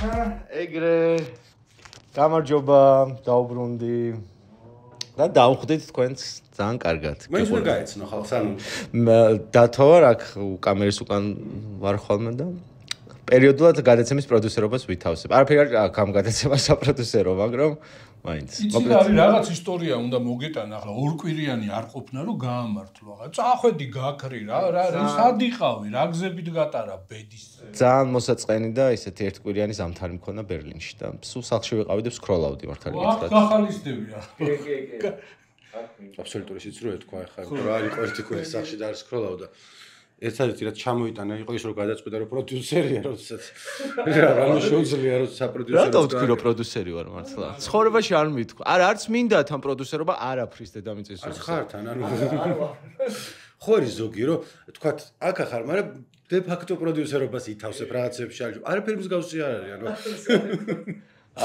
ეგრე გამარჯობა, დაუბრუნდი და დავხვდით თქვენს ძალიან კარგად. მე უნდა გაეცნო ხალხს, ანუ დათო აქ კამერის უკან ვარ ხოლმე და პერიოდულად გადაცემის პროდიუსერობას ვითავსებ. არაფერი არ აქვს ამ გადაცემას საპროდიუსერო, მაგრამ მაინც. იცი რა არის რაღაც ისტორია უნდა მოგეტანა, ახლა ორკვირიანი არ ყოფნა რომ გაამართლო. ახლა წახვედი გაქრი რა, სად იყავი, რა გზებით გატარა ბედის. ძალიან მოსაწყენი და ისეთი ერთკვირიანი ზამთარი მქონდა ბერლინში და სულ სახლში ვიყავი და ვსკროლავდი მართალი გითხრათ. ახ გახალისდები რა. კი. აბსოლუტური სიცრუე თქვა ახლა, რა არის ერთი კვირის სახლში და არ სკროლავდა. ერთადერთი რაც ჩამოიტანა იყო ის რომ გადაწყვიტა რომ პროდიუსერია, როდესაც რა შეუძლია რომ საპროდიუსერო. რატო ვთქვი რომ პროდიუსერი ვარ მართლა? ცხოვრებაში არ მithქვა. არა, არც მინდა თან პროდიუსერობა არაფრის დედამიწის. არც ხართან, ანუ ხო არის ზოგი რომ თქვათ აქ ახარ, მაგრამ დე ფაქტო პროდიუსერობას ითავსებ რაღაცებში არ. არაფერი მსგავსი არ არის, ანუ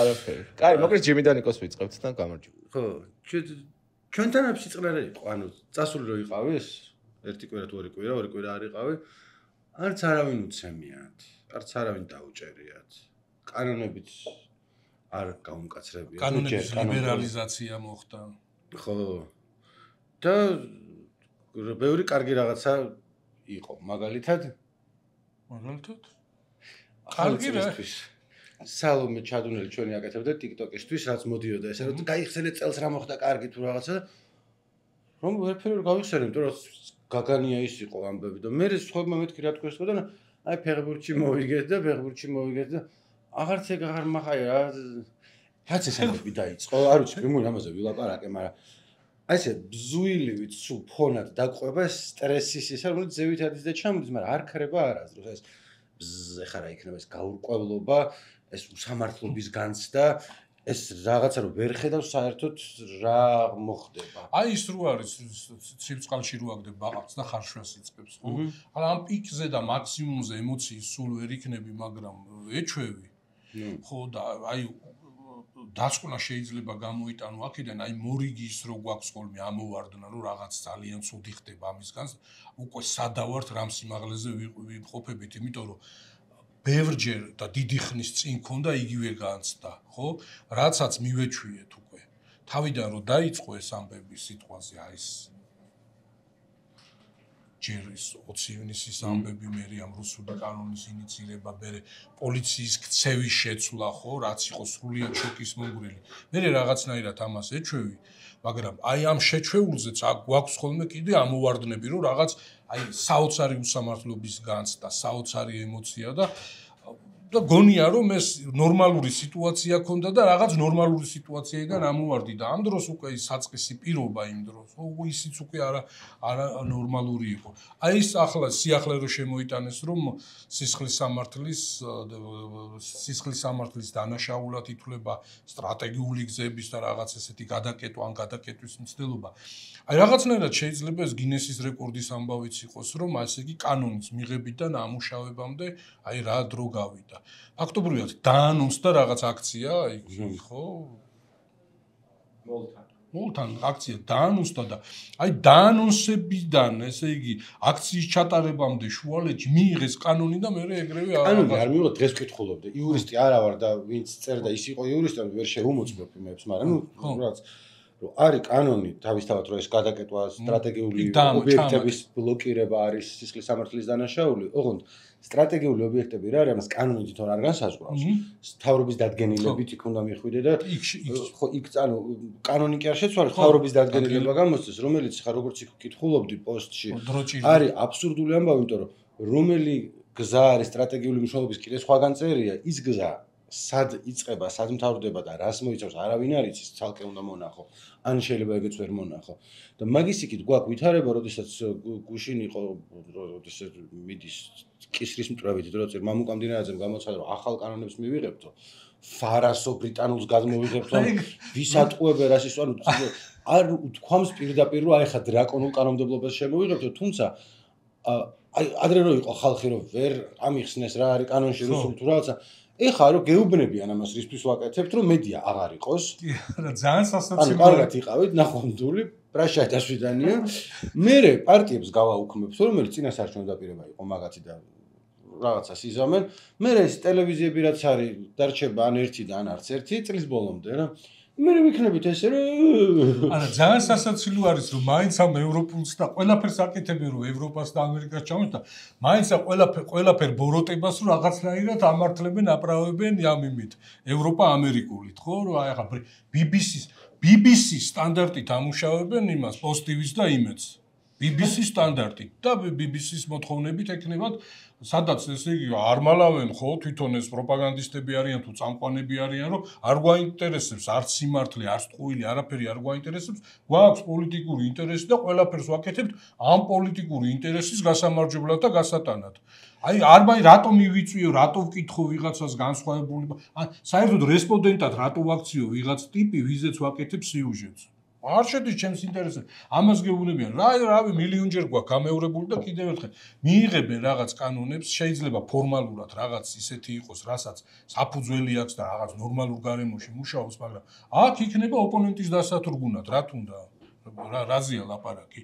არაფერი. კაი, მოკლედ ჯიმიდან იყოს ვიწყებთ და გამარჯობა. ხო, ჩვენთან აფსი წყნარი იყო, ანუ წასული რო იყავი ეს ერთი კვირა თუ ორი კვირა არ იყავი. არც არავინ უცემიათ, არც არავინ დაუჭერიათ. კანონებით არ გაუმკაცრებიათ. კანონების ლიბერალიზაცია მოხდა. ხო. და ბევრი კარგი რაღაცა იყო, მაგალითად. კარგი რა. სალომე ჩადუნელი ჩვენი აკეთებდა TikTok-ისთვის, რაც მოდიოდა ესე რომ გაიხსენეთ წელს რა მოხდა კარგი თუ რაღაცა. რომ ვერაფერი არ გავიხსენე, იმიტომ რომ გაგანია ის იყო ამბები და მე სხვებმა მეთქი რა თქვენ და აი ფეხბურთში მოვიგეთ და აღარც ეგ აღარ მახაი რა. რაც ეს ამბები დაიწყო, არ ვიცი, მიმული ამაზე ვილაპარაკე, მაგრამ აი ესე ბზუილივით სულ ფონად დაყვება სტრესის ისა, რომელიც ზევით ადის და ჩამოდის, მაგრამ არ ქრება არასდროს ეს ეხლა რა იქნება ეს გაურკვევლობა, ეს უსამართლობის განცდა. ეს რაღაცა რომ ვერ ხედავს საერთოდ რა მოხდება. აი ის რო არის ცივწყალში რო აგდებ ბაყაყს და ხარშვას იწყებს, ხო? αλλά ამ პიკზე და მაქსიმუმზე ემოციის სულ ვერ იქნები, მაგრამ ეჩვევი. ხო და აი დასკვნა შეიძლება გამოიტანო აქედან, აი მორიგი ის რო გვაქვს ხოლმე ამოვარდნა, რომ რაღაც ძალიან ცუდი ხდება ამისგან, უკვე სადავართ რამ სიმაღლეზე ვიმყოფებით, იმიტომ რომ ბევრჯერ და დიდი ხნის წინ ქონდა იგივე განცდა, ხო? რაცაც მივეჩვიეთ უკვე. თავიდან რომ დაიწყო ეს ამბები სიტყვაზე, აი ეს ჯერ ის 20 ივნისის ამბები, მერე ამ რუსული კანონის ინიცირება, მერე პოლიციის ქცევის შეცვლა, ხო, რაც იყო სრულიად შოკის მომგვრელი. მერე რაღაცნაირად ამას ეჩვევი, მაგრამ აი ამ შეჩვეულზეც გვაქვს ხოლმე კიდე ამოვარდნები, რომ რაღაც აი საოცარი უსამართლობის განცდა, საოცარი ემოცია და გონია რომ ეს ნორმალური სიტუაცია ქონდა და რაღაც ნორმალური სიტუაციიდან ამოვარდი და ამ დროს უკვე ის საწყისი პირობა იმ დროს ისიც უკვე არა ნორმალური იყო. აი ეს ახლა სიახლე რო შემოიტანეს რომ სისხლის სამართლის დანაშაულად ითვლება სტრატეგიული გზების და რაღაც ესეთი გადაკეტვა ან გადაკეტვის მცდელობა. აი რაღაცნაირად შეიძლება ეს გინესის რეკორდის ამბავიც იყოს, რომ ასე იგი კანონის მიღებიდან ამუშავებამდე აი რა დრო გავიდა. ფაქტობრივად დაანონსდა რაღაც აქცია, ხო? მოლთან აქცია დაანონსდა და აი დაანონსებიდან, ესე იგი, აქციის ჩატარებამდე შუალედში მიიღეს კანონი და მე ეგრევე კანონი არ მიიღო, დღეს ვკითხულობდი. იურისტი არა ვარ და ვინც წერდა ის იყო იურისტი, ვერ შევუმოწმებ იმებს, მაგრამ ნუ რაც რომ არის კანონი თავისთავად რომ ეს გადაკეტვა სტრატეგიული ობიექტების ბლოკირება არის სისხლის სამართლის დანაშაული, ოღონდ სტრატეგიული ობიექტები რა არის, ამას კანონი თვითონ არ განსაზღვრავს. თავრობის დადგენილებით იქ უნდა მიხვიდე და ხო იქ ანუ კანონი კი არ შეცვალეს, თავრობის დადგენილება გამოსცეს, რომელიც ხა როგორც იქ ვკითხულობდი პოსტში, არის აბსურდული ამბავი, იმიტომ რომ რომელი გზა არის სტრატეგიული მნიშვნელობის კიდე სხვაგან წერია, ის გზა სად იწყება, სად მთავრდება და რას მოიცავს, არავინ არ იცის, ცალკე უნდა მონახო. ან შეიძლება ეგეც ვერ მონახო. და მაგის იქით გვაქვს ვითარება, როდესაც გუშინ იყო, როდესაც მიდის კისრის მტვრევით, როცა მამუკა მდინარაძემ გამოცხადა, რომ ახალ კანონებს მივიღებთო, ფარასო ბრიტანულს გადმოვიღებთო, ვისატყუებე რას ის, ანუ არ თქვამს პირდაპირ, რომ აი ხა დრაკონულ კანონმდებლობას შემოვიღებთო, თუმცა აი ადრე რო იყო ხალხი, რომ ვერ ამიხსნეს რა არის კანონში რუსულ თუ რაღაცა ეხლა რომ გეუბნებიან ამას რისთვის ვაკეთებთ რომ მედია აღარ იყოს რა ძალიან სასაცილოა ანუ კარგად იყავით ნახვამდული ბრაშა დასვიდანია მე პარტიებს გავაუქმებთ რომელიც წინასაარჩევნო დაპირება იყო მაგათი და რაღაცას იზამენ. მე ეს ტელევიზიები რაც არის, დარჩება ან ერთი და ან არც ერთი წლის ბოლომდე რა. მე ვიქნებით ესე რომ არა ძალიან სასაცილო არის რომ მაინც ამ ევროპულს და ყველაფერს აკეთებენ რომ ევროპას და ამერიკას ჩამოს და მაინც ყველაფერ ბოროტებას რომ რაღაცნაირად ამართლებენ აправებენ ამ იმით ევროპა ამერიკულით ხო რომ აი ახლა BBC სტანდარტით ამუშავებენ იმას პოსტივის და იმედს BBC სტანდარტით და BBC-ს მოთხოვნებით ეკნებათ სადაც ესე იგი არ მალავენ ხო თვითონ ეს პროპაგანდისტები არიან თუ წამყვანები არიან რომ არ გვაინტერესებს არც სიმართლე არც ტყუილი არაფერი არ გვაინტერესებს გვაქვს პოლიტიკური ინტერესი და ყველაფერს ვაკეთებთ ამ პოლიტიკური ინტერესის გასამარჯვებლად და გასატანად აი არ მაინც რატომ მივიწვიო რატო ვკითხო ვიღაცას განსხვავებული საერთოდ რესპონდენტად რატო ვაქციო ვიღაც ტიპი ვიზეც ვაკეთებს სიუჟეტს არ შედის ჩემს ინტერესებში. ამას გეუბნებიან. რავი მილიონჯერ გვაქვს გამეორებული და კიდევ ერთხელ მიიღებენ რაღაც კანონებს, შეიძლება ფორმალურად რაღაც ისეთი იყოს, რასაც საფუძველი აქვს და რაღაც ნორმალურ გარემოში მუშაობს, მაგრამ აქ იქნება ოპონენტის დასათრგუნად, რა თუნდა. რაზეა ლაპარაკი?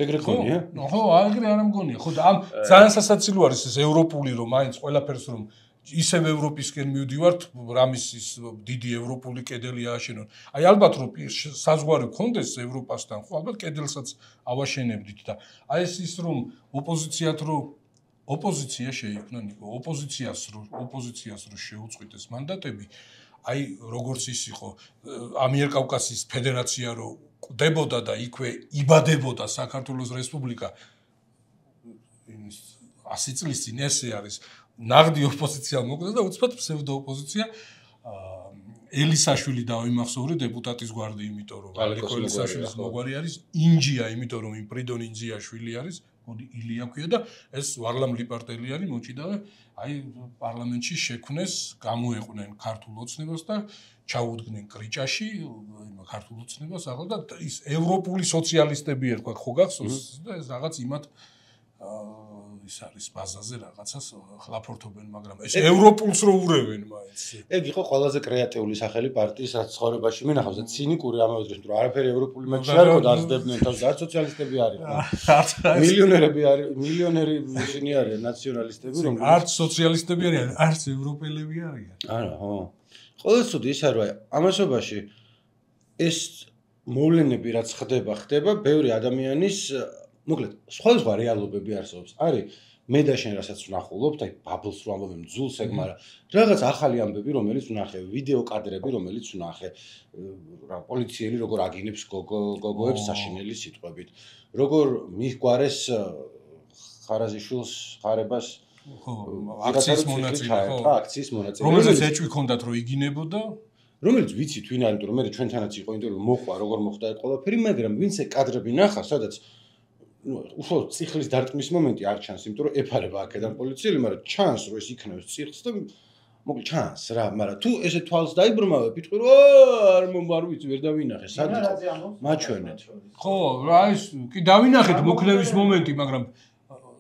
ეგრე გონია? ხო, ეგრე არ მგონია. ხო, ამ ძალიან სასაცილო არის ეს ევროპული რომ მაინც ყველაფერს რომ ისევ ევროპისკენ მივდივართ, რამის ის დიდი ევროპული კედელი ააშენონ. აი ალბათ რომ საზღვარი გქონდეს ევროპასთან, ხო ალბათ კედელსაც ავაშენებდით და აი ეს ის რომ ოპოზიცია შეიქმნა ნიკო, ოპოზიციას რო შეუწყვიტეს მანდატები, აი როგორც ის იყო ამიერკავკასიის ფედერაცია რო კვდებოდა და იქვე იბადებოდა საქართველოს რესპუბლიკა 100 წლის წინ ესე არის ნაღდი ოპოზიცია მოკვდა და უცბად ფსევდო ოპოზიცია ელისაშვილი დავიმახსოვრე დეპუტატის გვარდი, იმიტომ რომ ალიკო ელისაშვილის მოგვარი არის ინჯია, იმიტომ რომ იმ პრიდონ ინჯიაშვილი არის, მოდი ილია ქვია და ეს ვარლამ ლიპარტელი არის მოჭიდა და აი პარლამენტში შექმნეს, გამოეყვნენ ქართულ ოცნებას და ჩაუდგნენ კრიჭაში ქართულ ოცნებას ახლა და ის ევროპული სოციალისტები ერქვა ხო გახსოვს და ეს რაღაც იმათ ის არის ბაზაზე რაღაცას ხლაფორთობენ, მაგრამ ეს ევროპულს რო ურევენ მაინც. ეგ იყო ყველაზე კრეატიული სახელი პარტიის რაც ცხოვრებაში მინახავს და ცინიკური ამავე დროს, რომ არაფერი ევროპული მეთში არ იყო და არცდებდნენ თავს, არც სოციალისტები არიან. მილიონერები არის, მილიონერი ისინი არიან ნაციონალისტები, რომ არც სოციალისტები არიან, არც ევროპელები არიან. არა, ხო. ყოველთვის ცუდი ის არის, ამასობაში ეს მოვლენები რაც ხდება, ბევრი ადამიანის მოკლედ, სხვა რეალობები არსებობს. არის მე და შენ რასაც ვნახულობთ, აი ბაბლს რო ამბობენ ძულს ეგ, მაგრამ რაღაც ახალი ამბები, რომელიც ვნახე, ვიდეო კადრები, რომელიც ვნახე, რა პოლიციელი როგორ აგინებს გოგოებს საშინელი სიტყვებით, როგორ მიჰგვარეს ხარაზიშვილს ხარებას აქციის მონაწილე, აქციის მონაწილე, რომელიც ეჭვი ჰქონდათ რომ იგინებოდა რომელიც ვიცით ვინ არის, იმიტომ რომ მე ჩვენთანაც იყო ინტერვიუ მოხვა, როგორ მოხდა ეს ყველაფერი, მაგრამ ვინც ეგ კადრები ნახა, სადაც უშუალოდ ციხლის დარტყმის მომენტი არ ჩანს, იმიტომ რომ ეფარება აქედან პოლიციელი, მაგრამ ჩანს რომ ეს იქნევს ციხლს და მოკლედ ჩანს რა, მაგრამ თუ ესე თვალს დაიბრმავე, ფიტყვი რომ არ ვიცი, ვერ დავინახე, სად იყო? მაჩვენეთ. ხო, რა ის კი დავინახეთ მოქნევის მომენტი, მაგრამ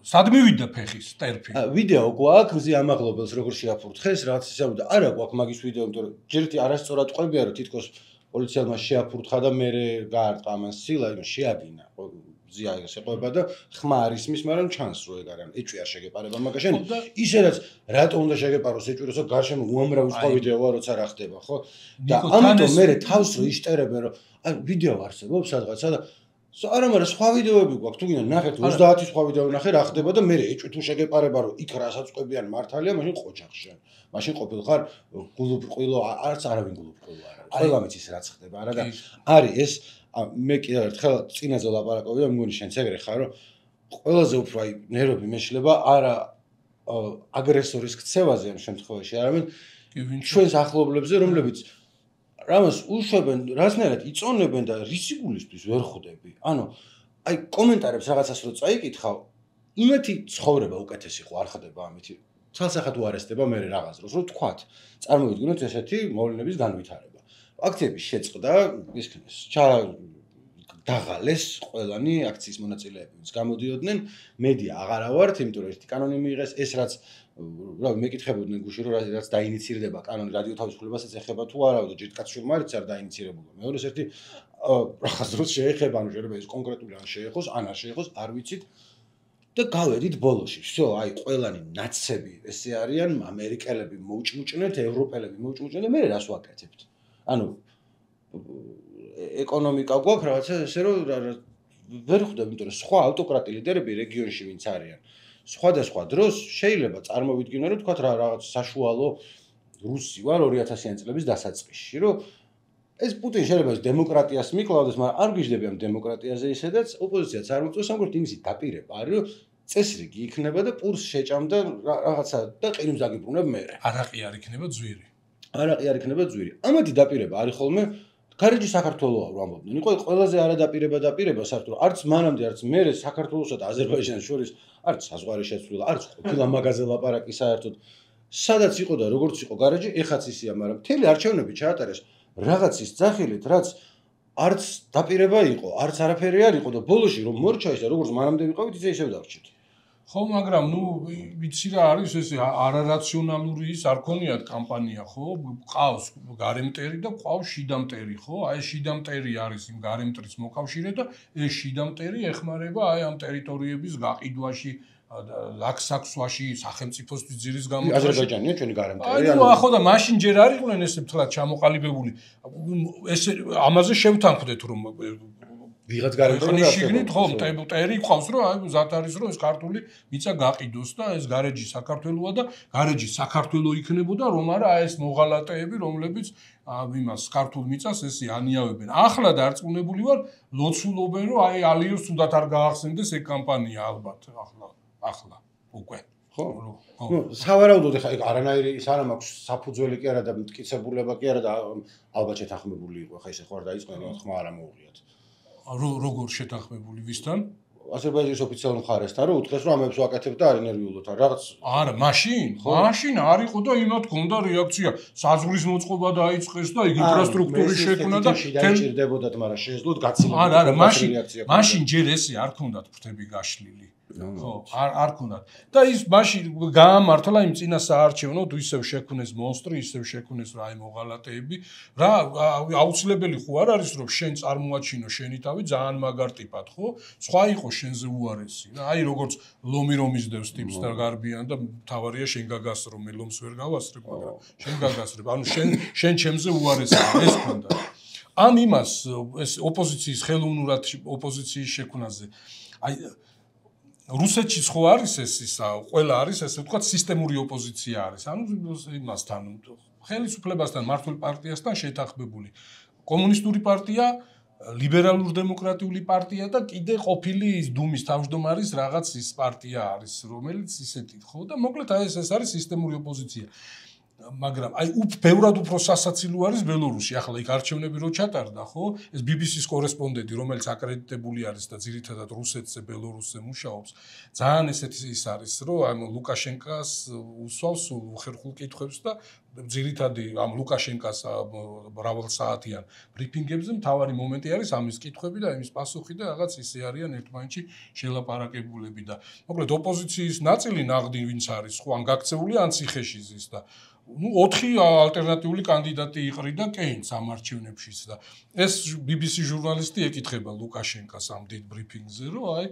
სად მივიდა ფეხის ტერფი? ვიდეო გვაქვს მზე ამაღლობელს როგორ შეაფურთხეს, რაც ისე და არა გვაქვს მაგის ვიდეო, იმიტომ რომ ჯერტი არასწორად ყვებია რომ თითქოს პოლიციელმა შეაფურთხა და მე გაარტყა ამას ცილა, იმას შეადგინა. ზია შეყვება და ხმა არის მის, მაგრამ ჩანს რომ ეგ არის, ეჭვი არ შეგეპარება მაგაშენ. ისედაც რატო უნდა შეგეპაროს ეჭვი, როცა გარშემო უამრავი სხვა ვიდეოა, როცა რა ხდება, ხო? და ამიტომ მე თავს რო იშტერებენ, რომ აი ვიდეო არსებობს სადღაცა და არა, მაგრამ სხვა ვიდეოები გვაქვს, თუ გინდა ნახეთ 30 სხვა ვიდეო ნახე რა ხდება და მე ეჭვი თუ შეგეპარება, რომ იქ რასაც ყვებიან მართალია, მაშინ ყოჩახშენ. მაშინ ყოფილხარ გულუბრყვილო, არც არავინ გულუბრყვილო არ არის. ყველა მიცის რაც ხდება, არა და არის ეს მე კიდევ ერთხელ წინაზე ლაპარაკობდი და მგონი შენც ეგრე ხარ, რომ ყველაზე უფრო აი ნერვები მეშლება არა აგრესორის ქცევაზე ამ შემთხვევაში, არამედ ჩვენს ახლობლებზე, რომლებიც რამას უშვებენ, რასნაირად იწონებენ და რისი გულისთვის ვერ ხვდები. ანუ აი კომენტარებს რაღაცას რო წაიკითხავ, იმეთი ცხოვრება უკეთესი ხო არ ხდება ამითი. ცალსახად უარესდება მე რაღაც დროს, რომ თქვათ, წარმოვიდგინოთ ესეთი მოვლენების განვითარება. აქციების შეწყდა, ისქნეს, დაღალეს ყველანი აქციის მონაწილეები, ვინც გამოდიოდნენ, მედია აღარა ვართ, იმიტომ რომ ერთი კანონი მიიღეს, ეს რაც რავი მეკითხებოდნენ გუში რომ რაც დაინიცირდება კანონი რადიო თავისუფლებასაც ეხება თუ არა და ჯერკაცშვილმა არც არ დაინიცირებულა. მეორეს ერთი რაღაც დროს შეეხება, ანუ შეიძლება ეს კონკრეტული ან შეეხოს, ან არ შეეხოს, არ ვიცით. და გავედით ბოლოში. всё, აი ყველანი ნაცები ესე არიან, ამერიკელები მოუჭმუჭნეთ, ევროპელები მოუჭმუჭნეთ და მე რას ვაკეთებთ? ანუ ეკონომიკა გვაქვს რაღაცა ესე რომ ვერ ხვდები, იმიტომ რომ სხვა ავტოკრატი ლიდერები რეგიონში ვინც არიან. სხვადასხვა დროს შეიძლება წარმოვიდგინო რომ თქვა რაღაც საშუალო რუსი ვარ 2000-იანი წლების დასაწყისში, რომ ეს პუტინი შეიძლება დემოკრატიას მიკლავდეს, მაგრამ არ გიждები ამ დემოკრატიაზე ისედაც ოპოზიციაც არ მოწევს, ამგვარად იმისი დაპირება არის, რომ წესრიგი იქნება და პურს შეჭამდა რაღაცა და ყირიმს დაგიბრუნებ მე. არაყი არ იქნება ძვირი. არაყი არ იქნება ძვირი. ამათი დაპირება არის ხოლმე გარეჯი საქართველოა რომ ამბობდნენ. იყო ყველაზე არადაპირება საერთოდ არც მანამდე არც მე საქართველოსა და აზერბაიჯანს შორის არც საზღვარი შეცვლილა, არც ყოფილა მაგაზე ლაპარაკი საერთოდ. სადაც იყო და როგორც იყო გარეჯი, ეხაც ისია, მაგრამ მთელი არჩევნები ჩაატარეს რაღაცის ძახილით, რაც არც დაპირება იყო, არც არაფერი არ იყო და ბოლოში რომ მორჩა ის და როგორც მანამდე ვიყავით, ისე დავრჩით. ხო, მაგრამ ვიცი რა არის ესე არარაციონალური ის არ ქონიათ კამპანია, ხო? ყავს გარემტერი და ყავს შიდამტერი, ხო? აი შიდამტერი არის იმ გარემტრის მოკავშირე და ეს შიდამტერი ეხმარება აი ამ ტერიტორიების გაყიდვაში ლაქსაქსვაში სახელმწიფოსთვის ძირის გამოცხადაში. აზერბაიჯანია ჩვენი გარემტერი. ანუ ახო და მაშინ ჯერ არ იყვნენ ესე მთლად ჩამოყალიბებული. ესე ამაზე შევთანხმდეთ რომ ვიღაც გარემტერი შიგნით ხო მტერი ყავს რომ აი ზათ არის რომ ეს ქართული მიწა გაყიდოს და ეს გარეჯი საქართველოა და გარეჯი საქართველო იქნებოდა რომ არა აი ეს მოღალატეები რომლებიც იმას ქართულ მიწას ესე ანიავებენ. ახლა დარწმუნებული ვარ ლოცულობენ რომ აი ალიევს თუდად არ გაახსენდეს ეგ კამპანია ალბათ ახლა უკვე ხო სავარაუდოდ ხა არანაირი ის არ მაქვს საფუძველი კი არა და მტკიცებულება კი არა და ალბათ შეთანხმებული იყო ხა ისე ხوار დაიწყნენ რომ ხმა არ ამოუღიათ როგორ შეთანხმებული ვისთან? აზერბაიჯანის ოფიციალურ მხარესთან რომ უთხრეს რომ ამებს ვაკეთებ და არ ინერვიულოთ რაღაც არა მაშინ არ იყო და იმათ გონდა რეაქცია საზღვრის მოწყობა დაიწყეს და იქ ინფრასტრუქტურის შექმნა და დაიჭირდებოდათ მაგრამ შეეძლოთ გაცილებით არა მაშინ ჯერ ესე არ ქონდათ ფრთები გაშლილი ხო არ ქონდათ და ის მაშინ გაამართლა იმ წინა საარჩევნოდ ისევ შექმნეს მონსტრი ისევ შექმნეს რა აი მოღალატეები რა აუცილებელი ხო არ არის რომ შენ წარმოაჩინო შენი თავი ძალიან მაგარ ტიპად ხო სხვა იყო შენზე უარესი რა აი როგორც ლომი რომ ისდევს ტიპს და გარბიან და თავარია შენ გაგასრო მე ლომს ვერ გავასრებ მაგრამ შენ გაგასრებ ანუ შენ ჩემზე უარესი ეს ქონდა ამ იმას ეს ოპოზიციის ხელოვნურად ოპოზიციის შექმნაზე აი რუსეთში ხო არის ეს ისა ყველა არის ესე ვთქვათ სისტემური ოპოზიცია არის ანუ იმასთან ხელისუფლებასთან მართლ პარტიასთან შეთანხმებული კომუნისტური პარტია ლიბერალურ დემოკრატიული პარტია და კიდე ყოფილი ის დუმის თავმჯდომარის რაღაც ის პარტია არის რომელიც ისეთი ხო და მოკლედ აი ეს არის სისტემური ოპოზიცია მაგრამ აი ბევრად უფრო სასაცილო არის ბელორუსი ახლა იქ არჩევნები რო ჩატარდა ხო ეს BBC-ს კორესპონდენტი რომელიც აკრედიტებული არის და ძირითადად რუსეთზე ბელორუსზე მუშაობს ძალიან ესეთი ის არის რომ აი ლუკაშენკას უსვავს უხერხულ კითხვებს და ძირითადი ამ ლუკაშენკას მრავალსაათიან ბრიფინგებზე მთავარი მომენტი არის ამის კითხვები და იმის პასუხი და რაღაც ისე არიან ერთმანეთში შელაპარაკებულები და მოკლედ ოპოზიციის ნაწილი ნაღდი ვინც არის ხო ან გაქცეული ან ციხეში ზის და 4 ალტერნატიული კანდიდატი იყრიდა კეინს ამ არჩევნებშიც და ეს BBC ჟურნალისტი ეკითხება ლუკაშენკას ამ დიდ ბრიფინგზე რომ აი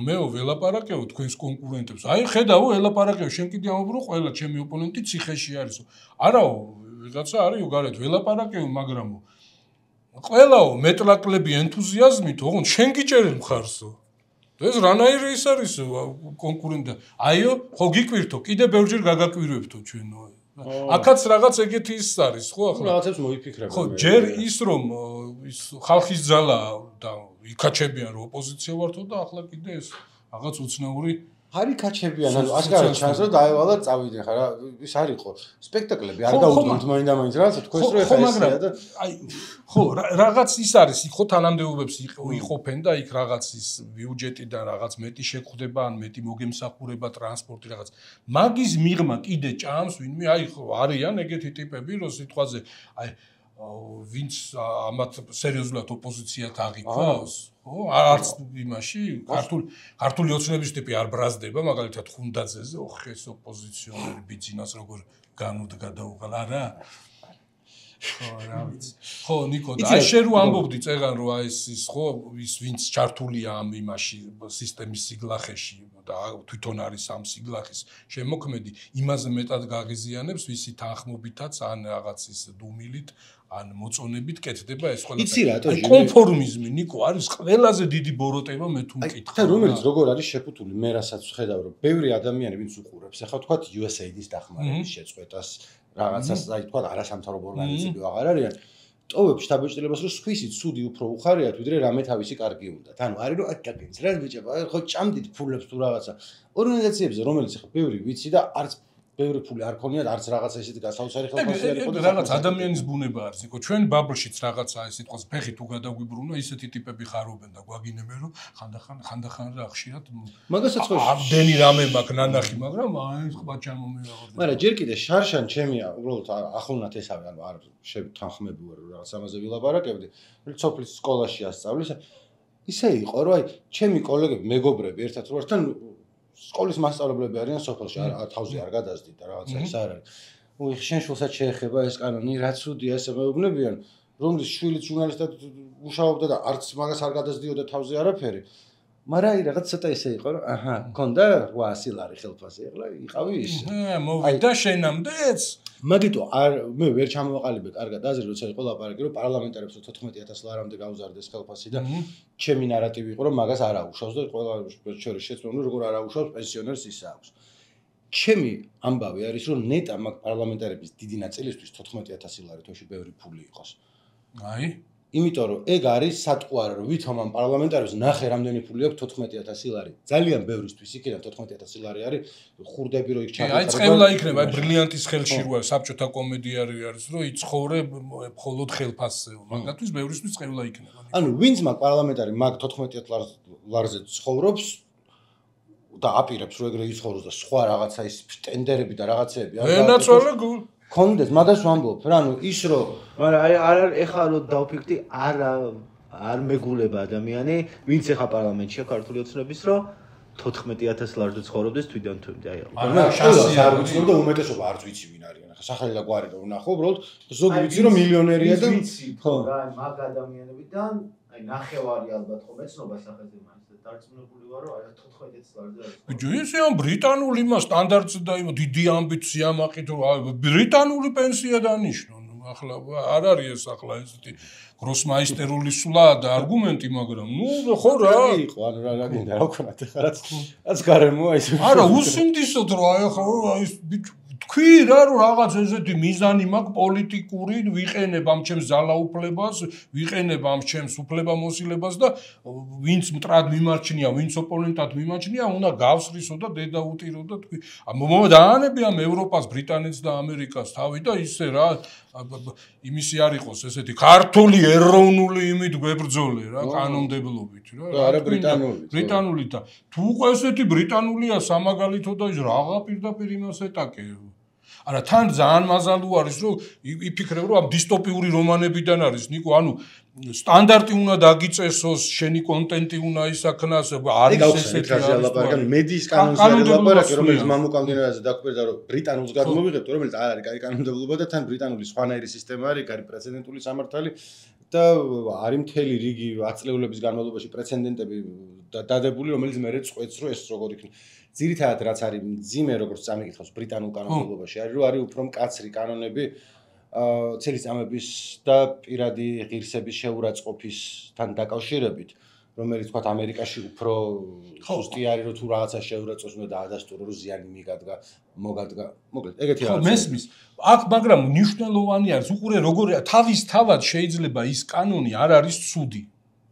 მეო ველაპარაკეო თქვენს კონკურენტებს აი ხედავო ველაპარაკეო შენ კიდე ამბობ რომ ყველა ჩემი ოპონენტი ციხეში არისო არაო ვიღაცა არისო გარეთ ველაპარაკეო მაგრამო ყველაო მეტლაკლები ენთუზიაზმით ოღონდ შენ გიჭერენ მხარსო ეს რანაირი ის არის კონკურენტი აიო ხო გიკვირთო კიდე ბევრჯერ გაგაკვირვებთო ჩვენო აქაც რაღაც ეგეთი ის არის ხო ახლა რაღაცებს მოიფიქრება ხო ჯერ ის რომ ის ხალხის ძალა და იქაჩებიან რომ ოპოზიცია ვართო და ახლა კიდე ეს რაღაც უცნაური არი კაჩებიან ანუ ასკარად ჩანს რომ დაევალა წავიდნენ ხა რა ის არისო სპექტაკლები არ დაუდგათ მაინდა-მაინც რაღაცა თქვენს რო ეხა ესია და აი ხო რაღაც ის არის ხო თანამდებობებს იყოფენ და იქ რაღაც ის ბიუჯეტიდან რაღაც მეტი შეხვდება ან მეტი მოგემსახურება ტრანსპორტი რაღაც მაგის მიღმა კიდე ჭამს ვინმე აი ხო არიან ეგეთი ტიპები რომ სიტყვაზე აი ვინც ამათ სერიოზულად ოპოზიციათ აღიქვას ხო არც იმაში ქართული ოცნების ტიპი არ ბრაზდება მაგალითად ხუნდაძეზე ოხ ეს ოპოზიციონერი ბიძინას როგორ განუდგა და უღალ არა ხო, რა ვიცი. ხო, ნიკო, აი შენ რო ამბობდი წეგან რომ აი ის ხო ის ვინც ჩართულია ამ იმაში სისტემის სიგლახეში და თვითონ არის ამ სიგლახის შემოქმედი, იმაზე მეტად გაღიზიანებს ვისი თანხმობითაც ან რაღაც ის დუმილით ან მოწონებით კეთდება ეს ყველა. იცი რატო კონფორმიზმი ნიკო არის ყველაზე დიდი ბოროტება მე თუ მკითხავ. და რომელიც როგორ არის შეფუთული მე რასაც ვხედავ რომ ბევრი ადამიანი ვინც უყურებს ახლა თქვა USAID-ის დახმარების შეწყვეტას რაღაცას აი თქვა არასამთავრობო ორგანიზაციები აღარ არიან ტოვებს შთაბეჭდილებას რომ სხვისი ცუდი უფრო უხარიათ ვიდრე რამე თავისი კარგი უნდათ. ანუ არის რომ აკაკენს რა ბიჭებო ხო ჭამდით ფულებს თუ რაღაცა ორგანიზაციებზე რომელიც ახლა ბევრი ვიცი და არც ბევრი ფული არ ქონიათ არც რაღაცა ისეთი გასაოცარი ხელფასი არ იყო და რაღაც ადამიანის ბუნება არის იყო ჩვენ ბაბლშიც რაღაცა ეს სიტყვას ფეხი თუ გადაგვიბრუნო ისეთი ტიპები ხარობენ და გვაგინებენ რომ ხანდახან რა ხშირად მაგასაც ხო ამდენი რამე მაქვს ნანახი მაგრამ აი სხვა ჩამომეაღორდა მაგრამ ჯერ კიდე შარშან ჩემია უბრალოდ ახლონათ ესავე ანუ არ თანხმები ვარ რაღაც ამაზე ვილაპარაკებდი სოფლის სკოლაში ასწავლის ისე იყო რომ აი ჩემი კოლეგები მეგობრები ერთად რო ერთთან სკოლის მასწავლებლები არიან სოფელში თავზე არ გადასდით და რაღაცა ის არ არის. უი შენ შულსაც შეეხება ეს კანონი, რა ცუდია ესე მეუბნებიან, რომლის შვილიც ჟურნალისტად მუშაობდა და არც მაგას არ გადასდიოდა თავზე არაფერი. მაგრამ აი რაღაც ცოტა ისე იყო, რომ აჰა, გქონდა 800 ლარი ხელფასი, ახლა იყავი ის. მოვიდა შენამდეც. მაგიტო არ მე ვერ ჩამოვაყალიბე კარგად აზრი როცა იყო ლაპარაკი რომ პარლამენტარებს 14000 ლარამდე გაუზარდეს ხელფასი და ჩემი ნარატივი იყო რომ მაგას არ აუშავს და ყველა შორის შეცდომა როგორ არ აუშავს პენსიონერს ის აქვს. ჩემი ამბავი არის რომ ნეტა მაგ პარლამენტარების დიდი ნაწილისთვის 14000 ლარი თოში ბევრი ფული იყოს. აი იმიტომ რომ ეგ არის სატყუარი რომ ვითომ ამ პარლამენტარებს ნახე რამდენი ფული აქვს 14000 ლარი. ძალიან ბევრისთვის იქიდან 14000 ლარი არის ხურდები რომ იქ ჩაგეთარება. აი წევლა იქნება, აი ბრილიანტის ხელში როა საბჭოთა კომედიარი არის რომ იცხოვრე მხოლოდ ხელფასზე. მაგათთვის ბევრისთვის წევლა იქნება. ანუ ვინც მაგ პარლამენტარი მაგ 14000 ლარზე ცხოვრობს და აპირებს რომ ეგრე იცხოვროს და სხვა რაღაცა ის ტენდერები და რაღაცეები ენაცვალე კონდეს მაგას ვამბობ რა ანუ ის რომ მაგრამ აი არ ეხლა რომ დავფიქრდი არ მეგულება ადამიანი ვინც ეხა პარლამენტშია ქართული ოცნების რომ 14000 ლარზე ცხოვრობდეს თვითონ თვით აი არა შანსი არ ვიცნობ და უმეტესობა არც ვიცი ვინ არიან ახლა სახელი და გვარი რომ ვნახო უბრალოდ ზოგი ვიცი რომ მილიონერია და ხო რა მაგ ადამიანებიდან აი ნახევარი ალბათ ხო მეცნობა სახეზე მაინც დარწმუნებული ვარ რომ აი 14000 ლარზე არის. ბიჭო ის ამ ბრიტანული მა სტანდარტს და იმ დიდი ამბიცია მაყით რომ ბრიტანული პენსია დანიშნო. ახლა არ არის ეს ახლა ესეთი გროსმაისტერული სულა და არგუმენტი მაგრამ ნუ ხო რა იყო ანუ რა გინდა რა ვქნათ ახლა რაც გარემოა ის არა უსინდისოდ რომ აი ახლა აი ბიჭო თქვი რა რომ რაღაც ესეთი მიზანი მაქვს პოლიტიკური ვიყენებ ამ ჩემს ძალაუფლებას ვიყენებ ამ ჩემს უფლებამოსილებას და ვინც მტრად მიმარჩნია ვინც ოპონენტად მიმარჩნია უნდა გავსრისო და დედა უტირო და თქვი დაანები ამ ევროპას ბრიტანეთს და ამერიკას თავი და ისე რა იმისი არ იყოს ესეთი ქართული ეროვნული იმით გვებრძოლე რა კანონმდებლობით რა არა ბრიტანული და თუ უკვე ესეთი ბრიტანულია სამაგალითო და რაღა პირდაპირ იმას ეტაკე არა თან ძალიან მაზალუ არის რომ იფიქრებ რომ ამ დისტოპიური რომანებიდან არის ნიკო ანუ სტანდარტი უნდა დაგიწესოს შენი კონტენტი უნდა ისაქნას არის ესეთი ლაპარაკი მედიის კანონზე ლაპარაკი რომელიც მამუკამდენაზე დაგვერდა რომ ბრიტანულს გადმოვიღებთ რომელიც არ არის კაი კანონმდებლობა და თან ბრიტანული სხვანაირი სისტემა არის კაი პრეცედენტული სამართალი და არის მთელი რიგი აწლეულების განმავლობაში პრეცედენტები დადებული რომელიც მე წყვეტს რომ ეს როგორ იქნება ძირითადად რაც არის მძიმე როგორც წამიკითხავს ბრიტანულ კანონმდებლობაში არის რომ არის უფრო მკაცრი კანონები ცელისწამების და პირადი ღირსების შეურაცხყოფისთან დაკავშირებით რომელიც თქვა ამერიკაში უფრო სუსტი არის რომ თუ რაღაცა შეურაცხყოფს უნდა დაადასტურო რომ ზიანი მოგადგა მოკლედ ეგეთი რაღაცა მესმის აქ მაგრამ მნიშვნელოვანი არის უყურე როგორია თავისთავად შეიძლება ის კანონი არ არის ცუდი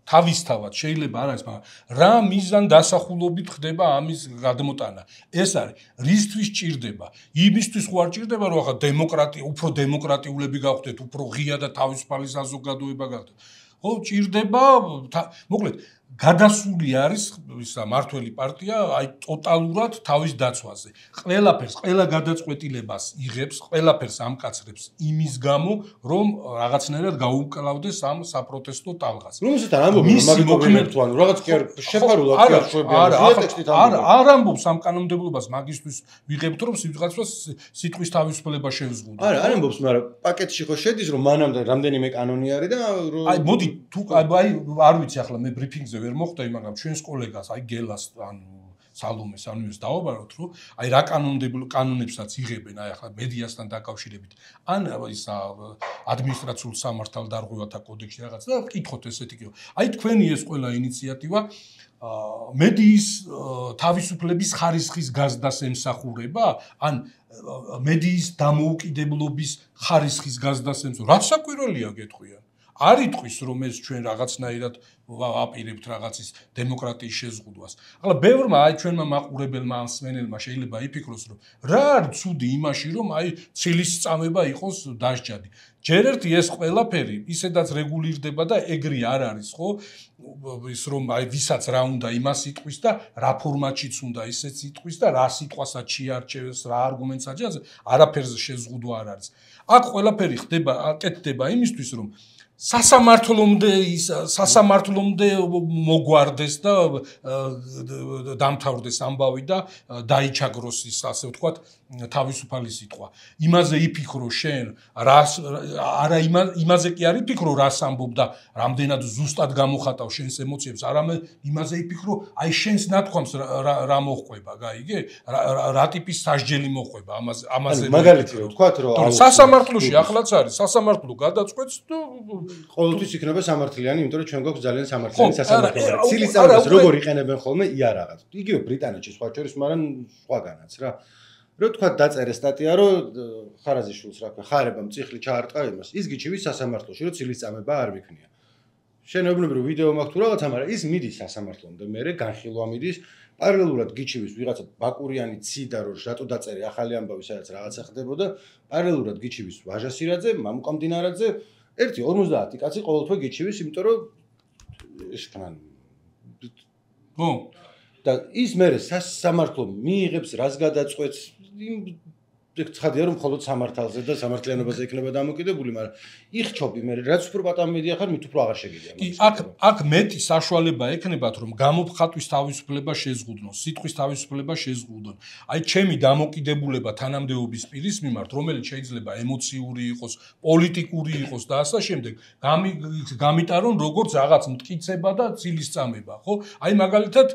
თავისთავად შეიძლება არ არის მაგრამ რა მიზან დასახულობით ხდება ამის გადმოტანა ეს არის რისთვის ჭირდება იმისთვის ხო არ ჭირდება რომ ახლა დემოკრატია უფრო დემოკრატიულები გავხდეთ უფრო ღია და თავისუფალი საზოგადოება გავხდეთ ხო ჭირდება მოკლედ გადასული არის ისა მართველი პარტია აი ტოტალურად თავის დაცვაზე. ყველა გადაწყვეტილებას იღებს, ყველაფერს ამკაცრებს იმის გამო, რომ რაღაცნაირად გაუმკლავდეს ამ საპროტესტო ტალღას. რომელსაც ამბობენ, მაგით მოქმედებს თუ ანუ რაღაც კი არ შეფარულად კი არ შვებიან. არ ამბობს ამ კანონმდებლობას მაგისთვის ვიღებთ, რომ ვიღაცას სიტყვის თავისუფლება შევზღუდოთ. არ ამბობს, მაგრამ პაკეტში ხო შედის, რომ მანამდე რამდენიმე კანონი არის და აი მოდი თუ აი არ ვიცი ახლა მე ბრიფინგზე ვერ მოხდები, მაგრამ ჩვენს კოლეგას აი გელას ანუ სალომეს ანუეს დავაბაროთ, რომ აი რა კანონებსაც იღებენ აი ახლა მედიასთან დაკავშირებით ან ის ადმინისტრაციულ სამართალდარღვევათა კოდექსში რაღაც და ვკითხოთ ესეთი კი. აი თქვენი ეს ყველა ინიციატივა მედიის თავისუფლების ხარისხის გაზდას ემსახურება, ან მედიის დამოუკიდებლობის ხარისხის გაზდას ემსახურება. რაც საკვირველია გეტყვიან. არ იტყვის რომ ეს ჩვენ რაღაცნაირად ვაპირებთ რაღაცის დემოკრატიის შეზღუდვას. ახლა ბევრმა აი ჩვენმა მაყურებელმა ან მსმენელმა შეიძლება იფიქროს რომ რა არის ცუდი იმაში რომ აი ცილის წამება იყოს დასჯადი. ჯერ ერთი ეს ყველაფერი ისედაც რეგულირდება და ეგრე არ არის ხო? ის რომ აი ვისაც რა უნდა იმას იტყვის და რა ფორმატშიც უნდა ისეც იტყვის და რა სიტყვასაც შეარჩევს, რა არგუმენტს აჭერს, არაფერზე შეზღუდვა არ არის. აქ ყველაფერი ხდება, აკეთდება იმისთვის რომ სასამართლომდე მოგვარდეს და დამთავრდეს ამბავი და დაიჩაგროს ის ასე ვთქვათ თავისუფალი სიტყვა. იმაზე იფიქრო შენ, არა იმაზე კი არ იფიქრო, რას ამბობ და რამდენად ზუსტად გამოხატავ შენს ემოციებს, არამედ იმაზე იფიქრო, აი შენს ნათქვამს რა მოხდება, გაიგე? რა ტიპის სასჯელი მოხდება ამაზე. მაგალითი რომ ვთქვათ, რომ სასამართლოში ახლაც არის, სასამართლო გადაწყვეტს და ყოველთვის იქნება სამართლიანი, იმიტომ რომ ჩვენ გვაქვს ძალიან სამართლიანი სასამართლო. ცილის წამებას როგორ იყენებენ ხოლმე იარაღად. იგივე ბრიტანეთში სხვა შორის, მაგრამ სხვაგანაც რა. რომ თქვა დაწერე სტატია, რომ ხარაზიშვილს რა ქვია, ხარებამ წიხლი ჩაარტყა იმას. ის გიჩივის სასამართლოში, რომ ცილის წამება არ ვიქნია. შენობრივი ვიდეო მაქვს თუ რაღაცა, მაგრამ ის მიდის სასამართლომდე, მერე განხილვა მიდის, პარალელურად გიჩივის ვიღაცა ბაკურიანი ციდა, რომ რატო დაწერე ახალი ამბავი, სადაც რაღაცა ხდებოდა, პარალელურად გიჩივის ვაჟასირაძე, მამუკამდინარაძე, 1-50 კაცი ყოველთვე გიჩივის, იმიტომ რომ ეს თან და ის მერე სასამართლო მიიღებს რას გადაწყვეტს ცხადია რომ მხოლოდ სამართალზე და სამართლიანობაზე იქნება დამოკიდებული, მაგრამ იხჩობი მე რაც უფრო პატარა მედია ხარ, მით უფრო აღარ შეგიძლია. კი, აქ მეტი საშუალება ექნებათ, რომ გამოფხატვის თავისუფლება შეზღუდნოს, სიტყვის თავისუფლება შეზღუდონ. აი, ჩემი დამოკიდებულება თანამდებობის პირის მიმართ, რომელიც შეიძლება ემოციური იყოს, პოლიტიკური იყოს და ასე შემდეგ, გამიტარონ როგორც რაღაც მტკიცება და ცილის წამება, ხო? აი, მაგალითად,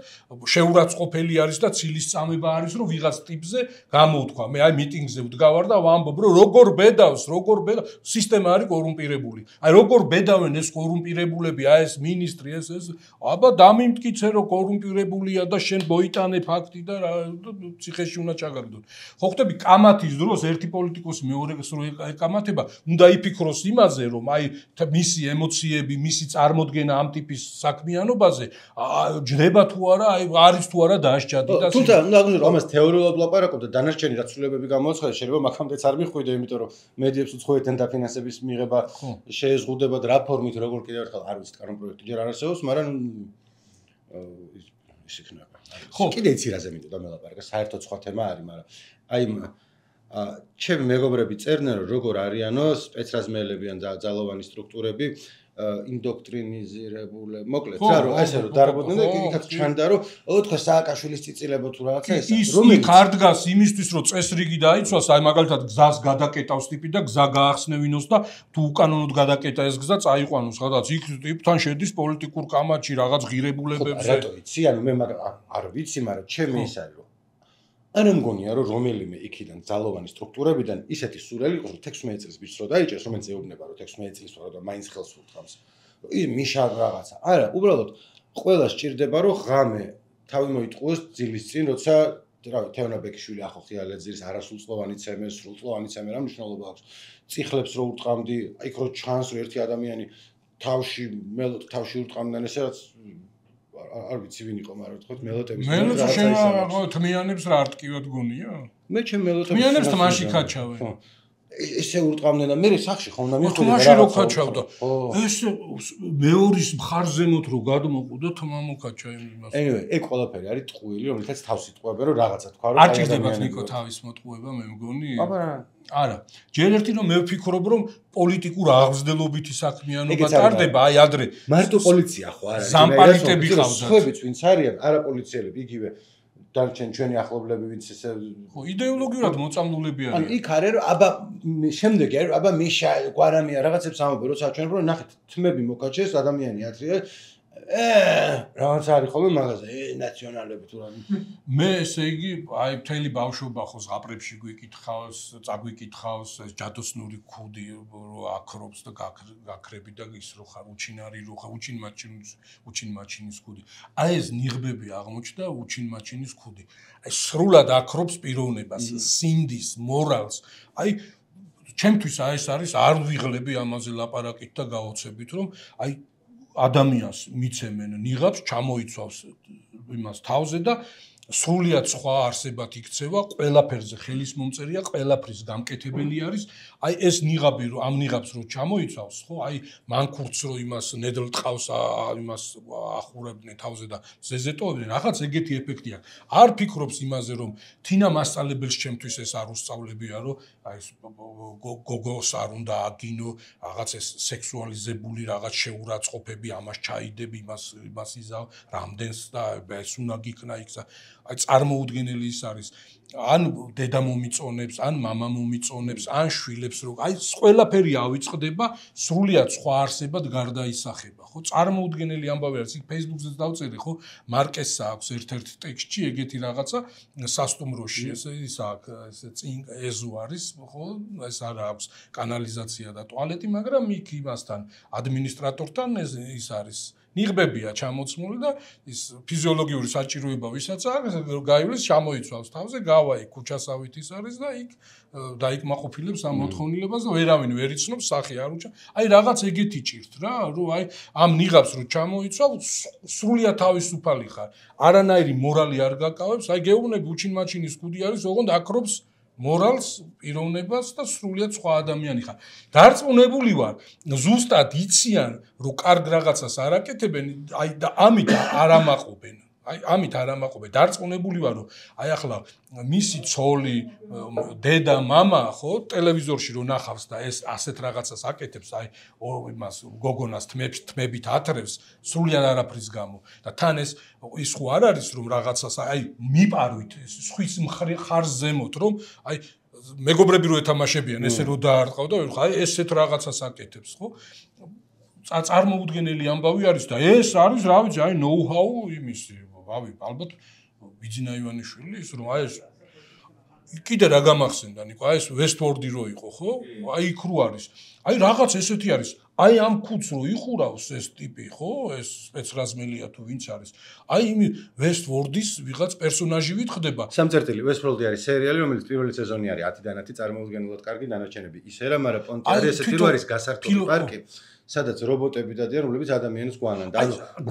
შეურაცხყოფელი არის და ცილის წამება არის, რომ ვიღაც ტიპზე გამოვთქვა. მე აი მიტინგ ვდგავარ და ვამბობ, რომ როგორ ბედავს, სისტემა არის კორუმპირებული. აი როგორ ბედავენ ეს კორუმპირებულები, აი ეს მინისტრი, ეს აბა დამიმტკიცე რომ კორუმპირებულია და შენ მოიტანე ფაქტი და ციხეში უნდა ჩაგაგდონ. ხო ხტები კამათის დროს ერთი პოლიტიკოსი მეორეს რო ეკამათება, უნდა იფიქროს იმაზე, რომ აი მისი ემოციები, მისი წარმოდგენა ამ ტიპის საქმიანობაზე ჯდება თუ არა, აი არის თუ არა დასჯადი და თუმცა უნდა აღნიშნო რომ ამას თეორიულად ვლაპარაკობ და დანარჩენი რაც ცვლილებები გამოაცხადა შეიძლება მაგამდეც არ მიხვიდე, იმიტომ რომ მედიებს უცხოეთთან დაფინანსების მიღება შეეზღუდება და რა ფორმით როგორ კიდევ ერთხელ არ ვიცი, კანონპროექტი ჯერ არ არსებობს, მაგრამ ის იქნება. ხო, კიდე იცი რაზე მინდოდა მელაპარაკა, საერთოდ სხვა თემა არის, მაგრამ აი ჩემი მეგობრები წერდნენ რომ როგორ არიანო სპეცრაზმელები ან ძალოვანი სტრუქტურები ინდოქტრინიზირებული, მოკლედ, რა რომ ესე რომ დარბოდნენ და იქაც ჩანდა რომ ოთხე სააკაშვილის წიწილებო თუ რაღაცა ეს რომელიც არ დგას იმისთვის რომ წესრიგი დაიცვას, აი მაგალითად გზას გადაკეტავს ტიპი და გზა გაახსნევინოს და თუ უკანონოდ გადაკეტა ეს გზა წაიყვანოს, სადაც იქ ტიპთან შედის პოლიტიკურ კამათში რაღაც ღირებულებებზე. რატო იცი, ანუ მე არ ვიცი, მაგრამ ჩემი ის არის რომ არ მგონია რომ რომელიმე იქიდან ძალოვანი სტრუქტურებიდან ისეთი სურვილი იყოს რომ 16 წელს ბიჭს რო დაიჭერს, რომელიც ეუბნება რომ 16 წელს ვარ და მაინც ხელს უთხრავს. ის მიშა რაღაცა. არა, უბრალოდ ყველა სჭირდება რომ ღამე თავი მოიტყუოს ძილის წინ, როცა რავი, თეონაბექიშვილი ახო ხიალეძის არასრულწლოვანი ცემე, სრულწლოვანი ცემე რა მნიშვნელობა აქვს. წიხლებს რო ურტყამდი, იქ რო ჩანს რომ ერთი ადამიანი თავში ურტყამდნენ ესე რაც არ ვიცი ვინ იყო, მაგრამ ვთქვათ მელოტების მელოტა შენ თმიანებს რა არტკივად გონია? მე ჩემ მელოტების თმიანებს თმაში ქაჩავენ. ესე ურტყავდნენ და მე სახში ხომ და მიხდი თმაში რო ქაჩავდა ეს მეორის მხარზემოთ რო გადმოყუდა თმა მოკაჩა იმას ეგ ყველაფერი არის ტყუილი რომელთაც თავს იტყუებენ რომ რაღაცა თქვა რომ არ ჭირდებათ ნიკო თავის მოტყუება მე მგონი არა ჯერ ერთი რომ მე ვფიქრობ რომ პოლიტიკურ აღზრდელობითი საქმიანობა ტარდება აი ადრე მარტო პოლიცია ხო არა ზამპარიტები ხავდათ სხვებიც ვინც არიან არა პოლიციელები იგივე დარჩენ ჩვენი ახლობლები ვინც ესე ხო იდეოლოგიურად მოწამლულები არიან ან იქ არის რომ აბა შემდეგი არის აბა მიშა გვარამია რაღაცებს ამბობენ რომ საჩვენებ რომ ნახეთ თმები მოკაჩეს ადამიანი ათრია რაღაც არის ხოლმე მაღაზია ნაციონალები თუ რა მე ესე იგი აი მთელი ბავშვობა ხო ზღაპრებში გვიკითხავს წაგვიკითხავს ეს ჯადოსნური ქუდი რო აკრობს და გაქრები და ის რო ხარ უჩინარი რო ხარ უჩინ მაჩინის ქუდი აი ეს ნიღბები აღმოჩნდა უჩინ მაჩინის ქუდი აი სრულად აკრობს პიროვნებას სინდის მორალს აი ჩემთვის აი ეს არის არ ვიღლები ამაზე ლაპარაკით და გაოცებით რომ აი ადამიანს მიცემენ ნიღაბს ჩამოიცავს იმას თავზე და სრულიად სხვა არსებად იქცევა ყველაფერზე ხელის მომწერია ყველაფრის გამკეთებელი არის აი ეს ნიღაბი რომ ამ ნიღაბს რო ჩამოიცავს ხო აი მანქურts რო იმას ნედლ ტყავს იმას ახურებდნენ თავზე და ზეზეტოვებდნენ რაღაც ეგეთი ეფექტი აქვს არ ფიქრობს იმაზე რომ თინა მასწავლებელს ჩემთვის ეს არ უსწავლებია რომ აი გოგოს არ უნდა აგინო რაღაც ეს სექსუალიზებული რაღაც შეურაცხყოფები ამას ჩაიდები იმას იზავ რამდენს და ეს უნდა გიქნა იქ აი წარმოუდგენელი ის არის ან დედა მომიწონებს ან მამა მომიწონებს ან შვილებს რო აი ყველაფერი ავიწყდება სრულიად სხვა არსებად გარდაისახება ხო წარმოუდგენელი ამბავი არის იქ Facebook-ზეც დავწერე ხო მარკესა აქვს ერთ-ერთ ტექსტში ეგეთი რაღაცა სასტუმროში ეს აქვს წინ ეზო არის ხო ეს არა აქვს კანალიზაცია და ტუალეტი მაგრამ იქ იმასთან ადმინისტრატორთან ის არის ნიღბებია ჩამოცმული და ის ფიზიოლოგიური საჭიროება ვისაც აქვს გაივლის ჩამოიცვალს თავზე გავა იქ ქუჩასავით ის არის და იქ დაიკმაყოფილებს ამ მოთხოვნილებას და ვერავინ ვერ იცნობს სახე არ უჩა აი რაღაც ეგეთი ჭირთ რა რომ აი ამ ნიღაბს რო ჩამოიცვალ სრულიად თავისუფალი ხარ არანაირი მორალი არ გაკავებს აი გეუბნები უჩინმაჩინის ქუდი არის ოღონდ აკრობს მორალს პიროვნებას და სრულიად სხვა ადამიანი ხარ. დარწმუნებული ვარ, ზუსტად იციან, რომ კარგ რაღაცას არ აკეთებენ, აი და ამით არ ამაყობენ. აი ამით არ ამაყობენ. დარწმუნებული ვარ, რომ აი ახლა მისი ცოლი, დედა, მამა, ხო, ტელევიზორში რო ნახავს და ეს ასეთ რაღაცას აკეთებს, აი იმას გოგონას თმებით ათრევს, სრულიად არაფრის გამო. და თან ეს ხო არ არის რომ რაღაცას აი მიპარვით სხვის ხარს ზემოთ რომ აი მეგობრები რო ეთამაშებიან ესე რო დაარტყავ და აი ესეთ რაღაცას აკეთებს ხო წარმოუდგენელი ამბავი არის და ეს არის რა ვიცი აი ნოუ-ჰაუ იმისი რავი ალბათ ბიძინა ივანიშვილი ის რომ აი ეს კიდე რა გამახსენდა ნიკო აი ეს ვესტვორდი რო იყო ხო აი იქ რო არის აი რაღაც ესეთი არის აი ამ ქუდს რო იხურავს ეს ტიპი ხო ეს სპეცრაზმელია თუ ვინც არის აი იმ ვესტვორდის ვიღაც პერსონაჟი ვითხდება სამწერტილი ვესტვორდი არის სერიალი რომელიც პირველი სეზონი არის 10-დან 10 წარმოუდგენლად კარგი დანარჩენები ისერა მაგრამ პონტი არის ესეთი რო არის გასართული პარკი სადაც რობოტები დადიან რომლებიც ადამიანს გვანან და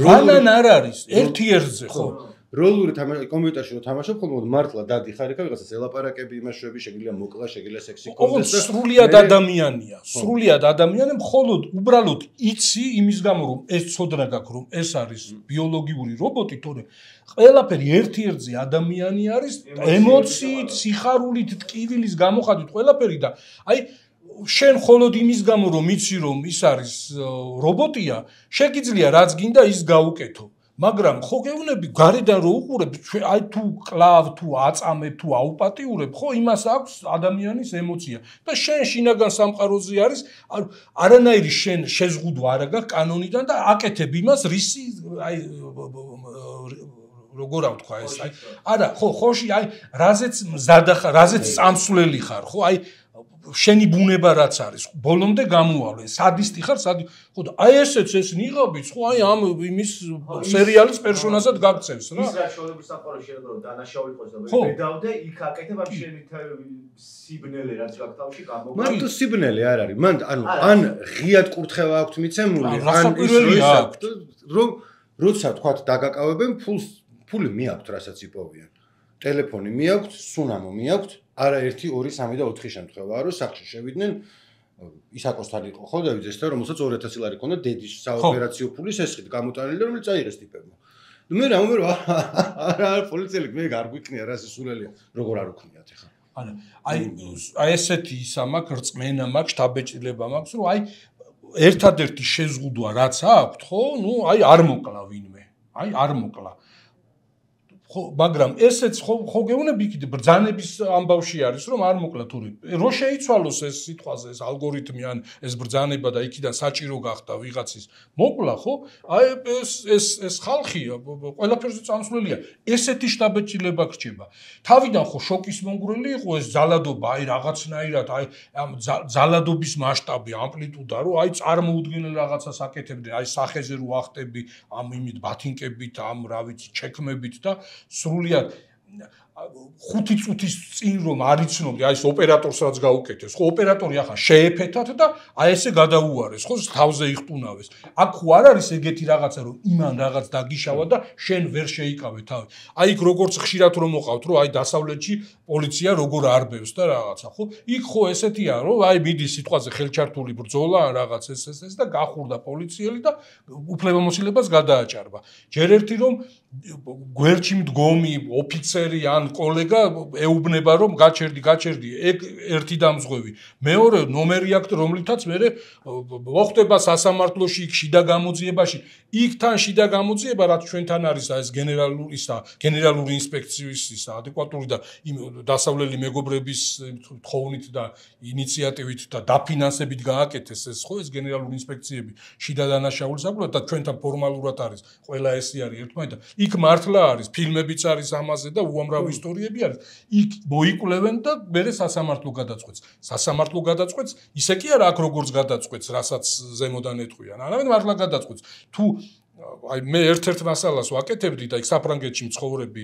გვანან არ არის ერთი ერთზე ხო როლური კომპიუტერში რო თამაშობ ხოლმე მართლა დადიხარ იქა ვიღაცას ელაპარაკები იმაშვები შეგიძლია მოკლა შეგიძლია სექსი კონდეს და სრულიად ადამიანია სრულიად ადამიანია მხოლოდ უბრალოდ იცი იმის გამო რომ ეს ცოდნა გაქვს რომ ეს არის ბიოლოგიური რობოტი თორე ყველაფერი ერთი ერთზე ადამიანი არის ემოციით სიხარულით ტკივილის გამოხატვით ყველაფერი და აი შენ მხოლოდ იმის გამო რომ იცი რომ ის არის რობოტია შეგიძლია რაც გინდა ის გაუკეთო მაგრამ ხო გეუბნები გარედან რო უყურებ აი თუ კლავ თუ აწამებ თუ აუპატიურებ ხო იმას აქვს ადამიანის ემოცია და შენ შინაგან სამყაროზე არის არანაირი შენ შეზღუდვა არ აქვს კანონიდან და აკეთებ იმას რისი აი როგორ ავთქვა ეს აი არა ხო ხოში აი რაზეც მზადა ხარ რაზეც წამსვლელი ხარ ხო აი შენი ბუნება რაც არის ბოლომდე გამოავლე სადისტი ხარ ხო და აი ესეც ეს ნიღაბიც ხო აი ამ იმის სერიალის პერსონაჟად გაგწევს რა ის რა შოუების სამყაროში რომ დანაშაული იყოს და ვედავდე იქ აკეთებ ამ შენი სიბნელე რაც გაქვს თავში გამოგვა მარტო სიბნელე არ არის მან ანუ ან ღიად კურთხევა აქვს მიცემული ან ის რომ როცა თქვა დაგაკავებენ ფული მიაქვთ რასაც იპოვიან ტელეფონი მიაქვთ სუნამო მიაქვთ არა 1, 2, 3 და 4 შემთხვევაა, რომ სახში შევიდნენ ისაკოსთან იყო ხო დავიძეს და რომელსაც 2000 ლარი ჰქონდა დედის საოპერაციო ფულის ესხით გამოტანილი და რომელიც აიღეს ტიპებმა. მე არა პოლიციელი მე არ გვიქნია რა სულელია როგორ არ უქნიათ ახლა. აი ესეთი ისა მაქვს რწმენა მაქვს შტაბეჭდილება მაქვს რომ აი ერთადერთი შეზღუდვა რაც აქვთ ხო ნუ აი არ მოკლა ვინმე აი არ მოკლა ხო მაგრამ ესეც ხო გეუბნები იქით ბრძანების ამბავში არის რომ არ მოკლა თუ რო შეიცვალოს ეს სიტყვაზე ეს ალგორითმი ან ეს ბრძანება და იქიდან საჭირო გახდა ვიღაცის მოკლა ხო აი ეს ხალხი ყველაფერზე წამსვლელია ესეთი შტაბეჭდილება გრჩება თავიდან ხო შოკის მონგრელი იყო ეს ძალადობა აი რაღაცნაირად აი ამ ძალადობის მასშტაბი ამპლიტუდა რომ აი წარმოუდგენელ რაღაცას აკეთებდნენ აი სახეზე რო ახტები ამ იმით ბათინკებით ამ რა ვიცი ჩექმებით და სრულიად 5 წუთის წინ რომ არიცნობდი აი ეს ოპერატორს რაც გაუკეთეს ხო ოპერატორი ახლა შეეფეთათ და აი ესე გადაუარეს ხო თავზე იხტუნავეს აქ ხო არ არის ეგეთი რაღაცა რომ იმან რაღაც დაგიშავა და შენ ვერ შეიკავე თავი აი იქ როგორც ხშირად რომ მოყავთ რომ აი დასავლეთში პოლიცია როგორ არბევს და რაღაცა ხო იქ ხო ესეთია რომ აი მიდის სიტყვაზე ხელჩართული ბრძოლა ან რაღაც ეს და გახურდა პოლიციელი და უფლებამოსილებას გადააჭარბა ჯერ ერთი რომ გვერდში მდგომი ოფიცერი ან კოლეგა ეუბნება რომ გაჩერდი ეგ ერთი დამზღვევი მეორე ნომერი აქვს რომლითაც მე მოხდება სასამართლოში იქ შიდა გამოძიებაში იქთან შიდა გამოძიება რაც ჩვენთან არის ეს გენერალური ინსპექციის ადეკვატური და დასავლელი მეგობრების თხოვნით და ინიციატივით და დაფინანსებით გააკეთეს ეს ხო ეს გენერალური ინსპექციები შიდა დანაშაულის საკუთრად და ჩვენთან ფორმალურად არის ყველა ესე არის ერთმანეთთან იქ მართლა არის ფილმებიც არის ამაზე და უამრავი ისტორიები არის იქ მოიკვლევენ და მერე სასამართლო გადაწყვეტს ისე კი არა აქ როგორც გადაწყვეტს რასაც ზემოდან ეტყვიან არამედ მართლა გადაწყვეტს თუ აი მე ერთ-ერთ მასალას ვაკეთებდი და იქ საფრანგეთში მცხოვრები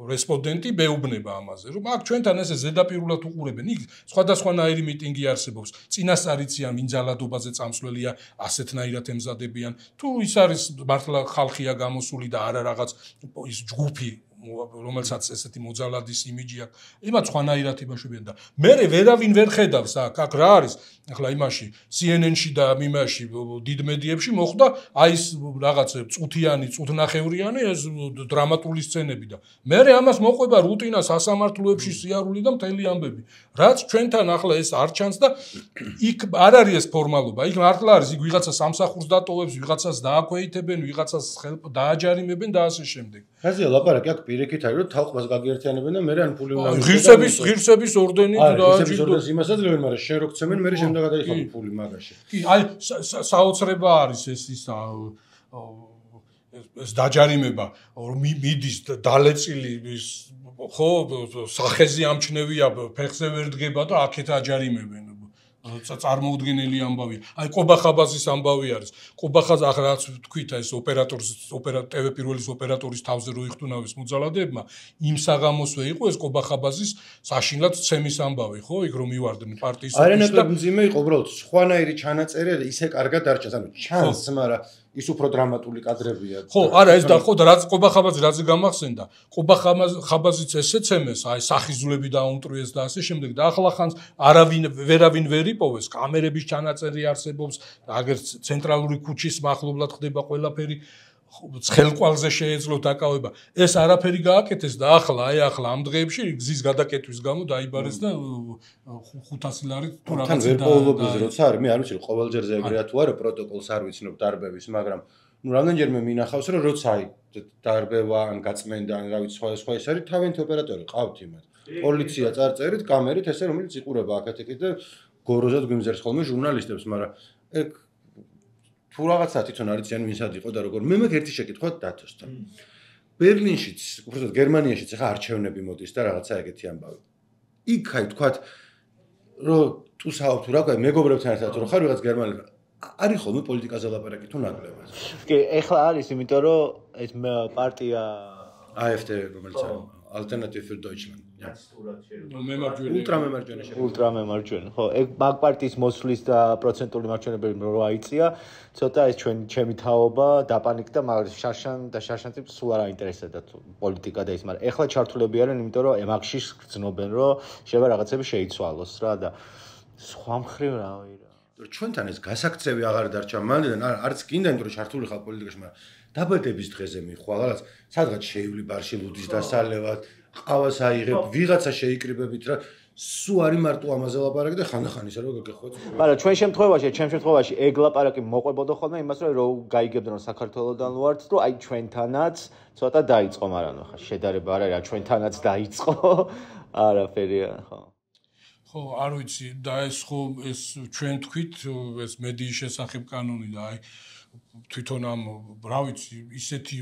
რესპონდენტი მეუბნება ამაზე რომ აქ ჩვენთან ესე ზედაპირულად უყურებენ იქ სხვადასხვანაირი მიტინგი არსებობს წინასწარ იციან ვინ ძალადობაზე წამსვლელია ასეთნაირად ემზადებიან თუ ის არის მართლა ხალხია გამოსული და არა რაღაც ის ჯგუფი რომელსაც ესეთი მოძალადის იმიჯი აქვს იმათ სხვანაირად იმაშობიან და მე ვერავინ ვერ ხედავს აქ რა არის ახლა იმაში CNN-ში და იმაში დიდ მედიებში მოხდა აი ეს რაღაც წუთნახევრიანი ეს დრამატული სცენები და მე ამას მოყვება რუტინა სასამართლოებში სიარული და მთელი ამბები რაც ჩვენთან ახლა ეს არ ჩანს და იქ არ არის ეს ფორმალობა იქ მართლა არის იქ ვიღაცა სამსახურს დატოვებს ვიღაცას დააქვეითებენ ვიღაცას დააჯარიმებენ და ასე შემდეგ რაზეა ლაპარაკი აქ პირიქით არის რომ თალყას გაგერთიანებენ და მე ან ფული უნდა ღირსების ორდენი და იმასაც ლევენ მაგრამ შენ რო გცემენ მე შემდგა გადაიხადო ფული მაგაში კი აი საოცრება არის ეს დაჯარიმება რომ მიდის დალეწილი ხო სახეზე ამჩნევია ფეხზე ვერ დგება და აქეთ აჯარიმებენ წარმოუდგენელი ამბავია. აი ყობახაბაზის ამბავი არის. ყობახაზ ახლა რაც თქვით ეს TV პირველის ოპერატორის თავზე რო იხტუნავეს მოძალადებმა, იმ საღამოსვე იყო ეს ყობახაბაზის საშინლად ცემის ამბავი, ხო? იქ რომ მივარდნენ პარტიის ოფისში და მძიმე იყო უბრალოდ სხვანაირი ჩანაწერი და ისე კარგად დარჩა, ანუ ჩანს, მაგრამ ის უფრო დრამატული კადრებია. ხო, არა ეს და ხო და რაც ყობახაბაზი რაც გამახსენდა, ყობახაბაზიც ესეცემეს, აი სახიზულები დაუმტრიეს და ასე შემდეგ და ახლა ხანს ვერავინ ვერ იპოვეს, კამერების ჩანაწერი არსებობს, აგერ ცენტრალური ქუჩის მახლობლად ხდება ყველაფერი, ცხელკვალზე შეეძლო დაკავება. ეს არაფერი გააკეთეს და ახლა ამ დღეებში გზის გადაკეტვის გამო დაიბარეს და 500 ლარი თუ რაღაც და ვერ პოულობდეს როცა არის, მე არ ვიცი ყოველ ჯერზე ეგრეა თუ არა პროტოკოლს არ ვიცნობ დარბევის, მაგრამ რამდენჯერმე მინახავს რომ როცა დარბევა ან გაწმენდა ან რა ვიცი სხვა ეს არის თავიანთი ოპერატორი ყავთ იმათ. პოლიცია წარწერით, კამერით ესე რომელიც იყურება აქეთ-იქით და გოროზად გვიმზერს ხოლმე ჟურნალისტებს, მაგრამ ეგ თუ რაღაცა თვითონ არ იციან ვინსად იყო და როგორ მე მაქვს ერთი შეკითხვა დათოსთან. ბერლინშიც, უბრალოდ გერმანიაშიც ახლა არჩევნები მოდის და რაღაცა ეგეთი ამბავი. იქ აი თქვათ რომ თუ საუბრობ თუ რა ქვია მეგობრებთან ერთად რომ ხარ ვიღაც გერმანელი არის ხოლმე პოლიტიკაზე ლაპარაკი თუ ნაკლებად. კი, ეხლა არის, იმიტომ რომ ეს პარტია AfD რომელიც არის Alternative für Deutschland ულტრამემარჯვენე შეფერილი. ულტრამემარჯვენე. ხო, ეგ მაგ პარტიის მოსვლის და პროცენტული მარჯვენებელი რო აიწია, ცოტა ეს ჩემი თაობა დაპანიკდა, მაგრამ შარშანტი სულ არ აინტერესებდა პოლიტიკა და ის, მაგრამ ეხლა ჩართულები არიან, იმიტომ რომ ემაგში გრძნობენ, რომ შეიძლება რაღაცები შეიცვალოს რა და სხვა მხრივ რავი რა. ჩვენთან ეს გასაქცევი აღარ დარჩა მანდიდან, არც კიდე იმიტომ რომ ჩართული ხარ პოლიტიკაში, მაგრამ დაბადების დღეზე მიხვალ რაღაც სადღაც შეივლი ბარში ლუდის დასალევად, ყავას აიღებ, ვიღაცა შეიკრიბებით რა, სულ არის მარტო ამაზე ლაპარაკი და ხანდახან ისე რომ გაგეხვეწ. მაგრამ ჩემ შემთხვევაში ეგ ლაპარაკი მოყვებოდა ხოლმე იმას რომ გაიგებდნენ რომ საქართველოსდან ვართ, რომ აი ჩვენთანაც ცოტა დაიწყო, მაგრამ ხა შედარება არ არის რა ჩვენთანაც დაიწყო. არაფერია, ხო. ხო, არ ვიცი და ეს ხო ეს ჩვენ თქვით ეს მედიის შესახებ კანონი და აი თვითონ ამ რა ვიცი ისეთი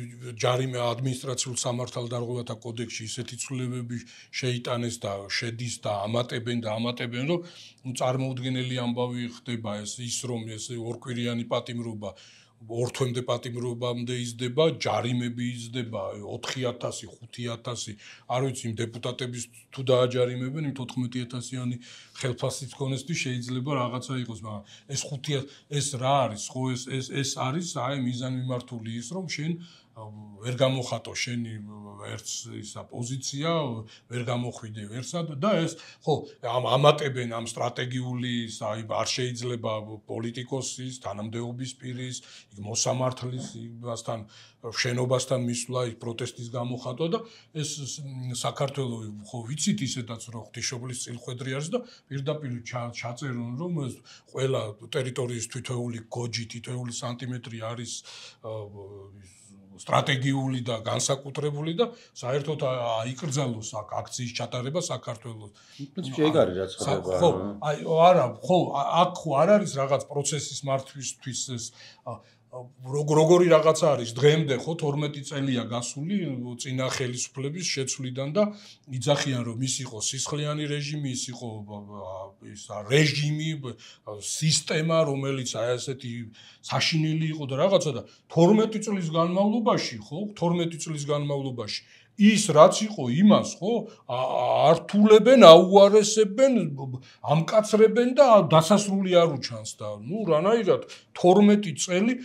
ჯარიმე ადმინისტრაციულ სამართალდარღვევათა კოდექსში ისეთი ცვლილებები შეიტანეს და შედის და ამატებენ რომ წარმოუდგენელი ამბავი ხდება ეს ის რომ ეს ორკვირიანი პატიმრობა ორთვემდე პატიმრობამდე იზრდება, ჯარიმები იზრდება 4000, 5000, არ ვიცი იმ დეპუტატების თუ დააჯარიმებენ იმ 14000-იანი ხელფასით ქონესთი შეიძლება რაღაცა იყოს, მაგრამ ეს 5000 ეს რა არის, ხო ეს არის აი მიზანმიმართული ის რომ შენ ვერ გამოხატო შენი ერთს ისა პოზიცია, ვერ გამოხვიდე ვერსად და ეს ხო ამატებენ ამ სტრატეგიული აი არ შეიძლება პოლიტიკოსის, თანამდებობის პირის, მოსამართლის იმასთან შენობასთან მისვლა ის პროტესტის გამოხატვა და ეს საქართველოს ხო ვიცით ისედაც რომ ღვთისმშობლის წილხვედრი არის და პირდაპირ ჩაწერონ რომ ყველა ტერიტორიის თითოეული გოჯი, თითოეული სანტიმეტრი არის სტრატეგიული და განსაკუთრებული და საერთოდ აიკრძალოს აქციის ჩატარება საქართველოს. ეგ არის რაც ხდება. ხო, აი არა, ხო, აქ ხო არ არის რაღაც პროცესის მართვისთვის ეს როგორი რაღაცა არის დღემდე ხო 12 წელია გასული წინა ხელისუფლების შეცვლიდან და იძახიან რომ ის იყო სისხლიანი რეჟიმი, ის იყო ის რეჟიმი, სისტემა, რომელიც აი ასეთი საშინელი იყო და რაღაცა და 12 წლის განმავლობაში ხო 12 წლის განმავლობაში ის რაც იყო იმას ხო ართულებენ, აუარესებენ, ამკაცრებენ და დასასრული არ უჩანს და ნუ რანაირად 12 წელი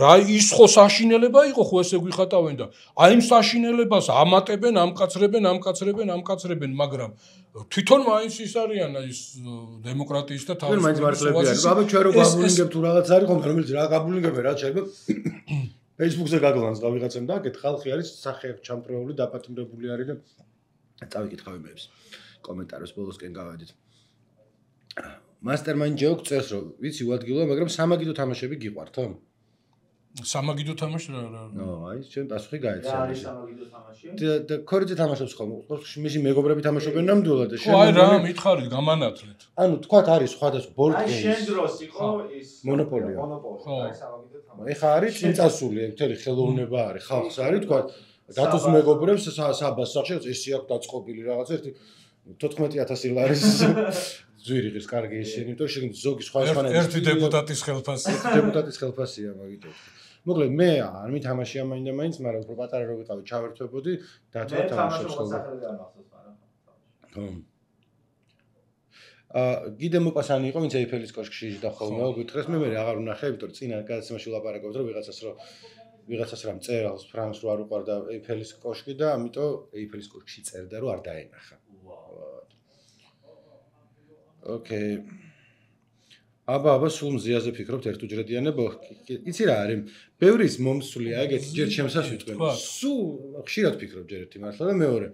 რა ის ხო საშინელება იყო ხო ესე გვიხატავენ და აი იმ საშინელებას ამატებენ, ამკაცრებენ, მაგრამ თვითონ მაინც ის არიან ის დემოკრატიის და თავისუფლების არის. აბა ჩვენ რო გაბულინგებ თუ რაღაც არის ხომ რომელიც რა გაბულინგებენ რა შეიძლება Facebook-ზე გაგლანს და ვიღაცამ დააკეთ ხალხი არის სახეებ ჩამწრეული დაპატიმრებული არის და წავიკითხავ იმებს კომენტარებს ბოლოსკენ გავედით. Mastermind joke წერს რომ ვიცი უადგილოა მაგრამ სამაგიდო თამაშები გიყვართ? სამაგიდო თამაში რა? აი ჩვენ პასუხი გაეცა. რა არის სამაგიდო თამაში? და ქორიძე თამაშობს ხოლმე. მისი მეგობრები თამაშობენ ნამდვილად და შენ აი რა მითხარით გამანათლეთ. ანუ თქვათ არის სხვადასხვა board games. აი შენ დროს იყო ის მონოპოლია. აი სამაგიდო თამაში. ეხა არის წინწასული, მთელი ხელოვნება არის, ხალხს არის თქვათ დათოს მეგობრებს საბას სახში ესე აქვს დაწყობილი რაღაც ერთი 14000 ლარის ზვირიღის კარგი ისინი, იმიტომ შენ ზოგი სხვადასხვანაირი ერთი დეპუტატის ხელფასია მაგითო. მოკლედ მე არ მითამაშია მაინდა-მაინც, მაგრამ უფრო პატარა რო ვიყავი, ჩავერთვებოდი, დათო თამაშობს ხოლმე. გიდე მოპასანი იყო, ვინც ეიფელის კოშკში იჯდა ხოლმე, გითხრეს მე აღარ ვნახე, იმიტომ რომ წინა გადაცემაში ვლაპარაკობთ, რომ ვიღაცას რამ წერალს ფრანგს რო არ უყარდა ეიფელის კოშკი და ამიტომ ეიფელის კოშკში წერდა რომ არ დაენახა. ოკეი. აბა სულ მზიაზე ფიქრობთ ერთუჯრედიანებო? იცი რა არის? ბევრი ის მომსვლია ეგეთი ჯერ ჩემსაც ვიტყვენ. სულ ხშირად ფიქრობ ჯერ ერთი მართლა და მეორე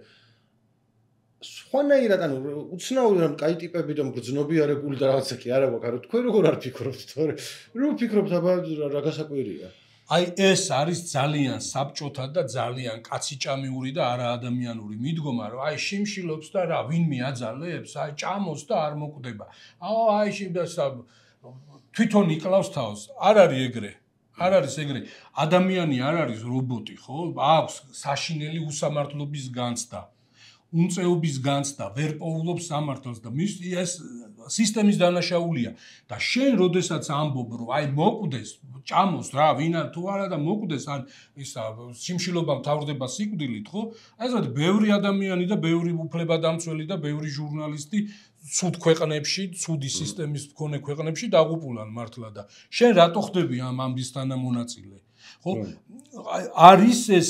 სხვანაირად ანუ უცნაური რომ კაი ტიპები და მგრძნობიარებული და რაღაცა კი არა გვაქვს, თქვენ როგორ არ ფიქრობთ, თორე რო ფიქრობთ აბა რა გასაკვირია. აი ეს არის ძალიან საბჭოთა და ძალიან კაციჭამიური და არაადამიანური მიდგომა, რომ აი შიმშილობს და რა ვინმე აძალებს, აი ჭამოს და არ მოკვდება. აი თვითონ იკლავს თავს. არ არის ეგრე. არ არის ეგრე. ადამიანი არ არის რობოტი, ხო? აქვს საშინელი უსამართლობის განცდა. უნწეობის განცდა, ვერ პოულობს სამართალს და მის ეს სისტემის დანაშაულია და შენ როდესაც ამბობ რომ აი მოკვდეს ჭამოს რა ვინა თუ არა და მოკვდეს ან ისა სიმშილობა მთავრდება სიკვდილით ხო აი ესეთ ბევრი ადამიანი და ბევრი უფლებადამცველი და ბევრი ჟურნალისტი ცუდ ქვეყნებში ცუდი სისტემის მქონე ქვეყნებში დაღუპულან მართლა და შენ რატო ხდები ამ ამბის თანამონაწილე ხო არის ეს